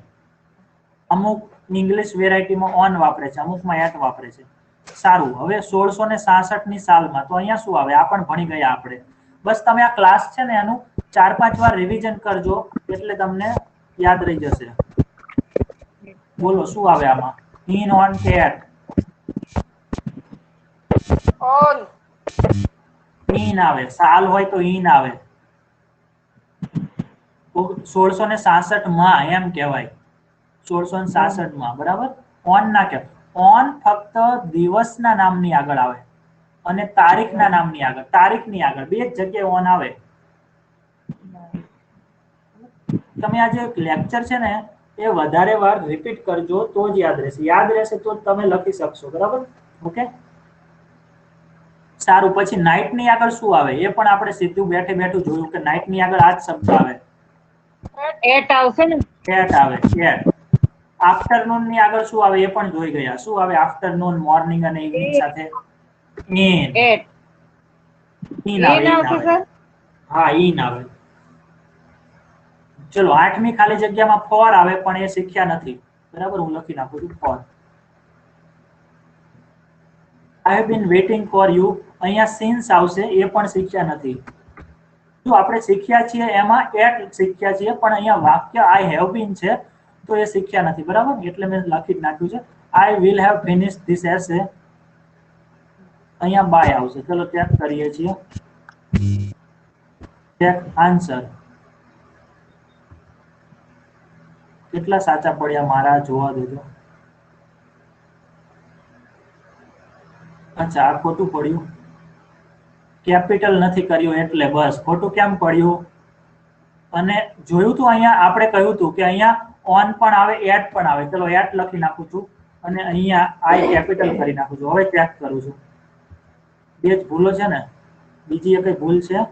અમુક ઇંગ્લિશ વેરાયટીમાં ઓન વાપરે છે, અમુકમાં એટ વાપરે છે. સારું, હવે 1666 ની સાલમાં તો અહીંયા શું આવે? આ પણ ભણી ગયા આપણે. બસ તમે આ ક્લાસ છે ને એનું 4-5 વાર રિવિઝન કરજો એટલે તમને યાદ રહી જશે. બોલો શું આવે આમાં? ઇન, ઓન કે એટ? ઓન. ઇન આવે. સાલ હોય તો ઇન આવે. 1666 માં એમ કહેવાય. 1666 માં, બરાબર? ઓન ના કહેવાય. ઓન ફક્ત દિવસના નામની આગળ આવે અને તારીખના નામની આગળ, તારીખની આગળ બે જ જગ્યાએ ઓન આવે. તમે આ જે લેક્ચર છે ને એ વધારે વાર રિપીટ કરજો તો જ યાદ રહેશે. યાદ રહેશે તો જ તમે લખી શકશો, બરાબર? ઓકે, સારું. પછી નાઇટ ની આગળ શું આવે? એ પણ આપણે સીધું બેઠે બેઠું જોયું કે નાઇટ ની આગળ આ જ શબ્દ આવે. એટ આવશે ને? એટ આવે, એટ. આફ્ટરનૂન ની આગળ શું આવે? એ પણ જોઈ ગયા. શું આવે આફ્ટરનૂન, મોર્નિંગ અને ઇવનિંગ સાથે? ઇન. એટ. ઇન આવે, ઇન ઇન આવશે આવે. સર? હા, ઇન આવે. ચલો, 8મી ખાલી જગ્યામાં ફોર આવે પણ એ શીખ્યા નથી, બરાબર? હું લખી નાખું છું four. I have been waiting for you. અહીંયા since આવશે, એ પણ શીખ્યા નથી. જો આપણે શીખ્યા છીએ એમાં એટ શીખ્યા છીએ, પણ અહીંયા વાક્ય I have been છે તો એ શીખ્યા નથી, બરાબર? એટલે મેં લખી જ નાખ્યું છે I will have finished this essay. અહીંયા બાય આવશે. ચલો ચેક કરીએ છીએ. Check answer. કેટલા સાચા પડ્યા મારા જોવા દેજો. અચ્છા, આ ખોટું પડ્યું. કેપિટલ નથી કર્યું એટલે બસ ખોટું કેમ પડ્યું. અને જોયું તું અહીંયા આપણે કહ્યું હતું કે અહીંયા ઓન પણ આવે એટ પણ આવે. ચલો એટ લખી નાખું છું અને અહીંયા આઈ કેપિટલ કરી નાખું છું. હવે ચેક કરું છું. બે જ ભૂલો છે ને, બીજી એક ભૂલ છે?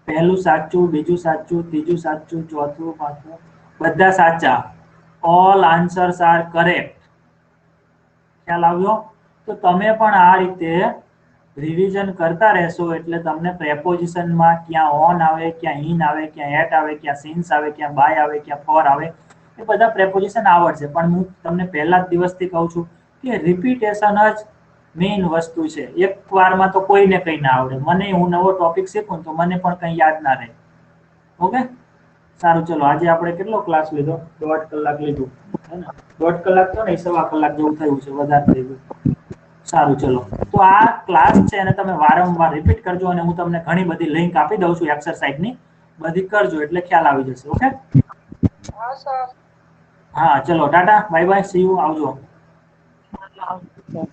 પહેલું સાચું, બીજું સાચું, ત્રીજું સાચું, ચોથું, પાંચમું, બધા સાચા. All answers are correct. ખ્યાલ આવ્યો? તો તમે પણ આ રીતે રિવિઝન કરતા રહેશો એટલે તમને પ્રેપોઝિશનમાં ક્યાં ઓન આવે, ક્યાં ઇન આવે, ક્યાં એટ આવે, ક્યાં સિન્સ આવે, ક્યાં બાય આવે, ક્યાં ફોર આવે, એ બધા પ્રેપોઝિશન આવડશે. પણ હું તમને પહેલા જ દિવસથી કહું છું કે રિપીટેશન જ મેઇન વસ્તુ છે. એક વારમાં તો કોઈને કંઈ ના આવડે. મને હું નવો ટોપિક શીખું તો મને પણ કંઈ યાદ ના રહે. ઓકે, સારું. ચલો આજે આપણે કેટલો ક્લાસ લીધો? 1.5 કલાક લીધું હે ને? 1.5 કલાક તો નહીં, 1.25 કલાક જેવું થયું છે, વધારે થઈ ગયું. સારું, ચલો. તો આ ક્લાસ છે અને તમે વારંવાર રિપીટ કરજો અને હું તમને ઘણી બધી લિંક આપી દઉં છું એક્સરસાઇઝની. બધી કરજો એટલે ખ્યાલ આવી જશે. ઓકે, હા સર. હા ચલો, Tata, bye bye, C you, આવજો. આવજો.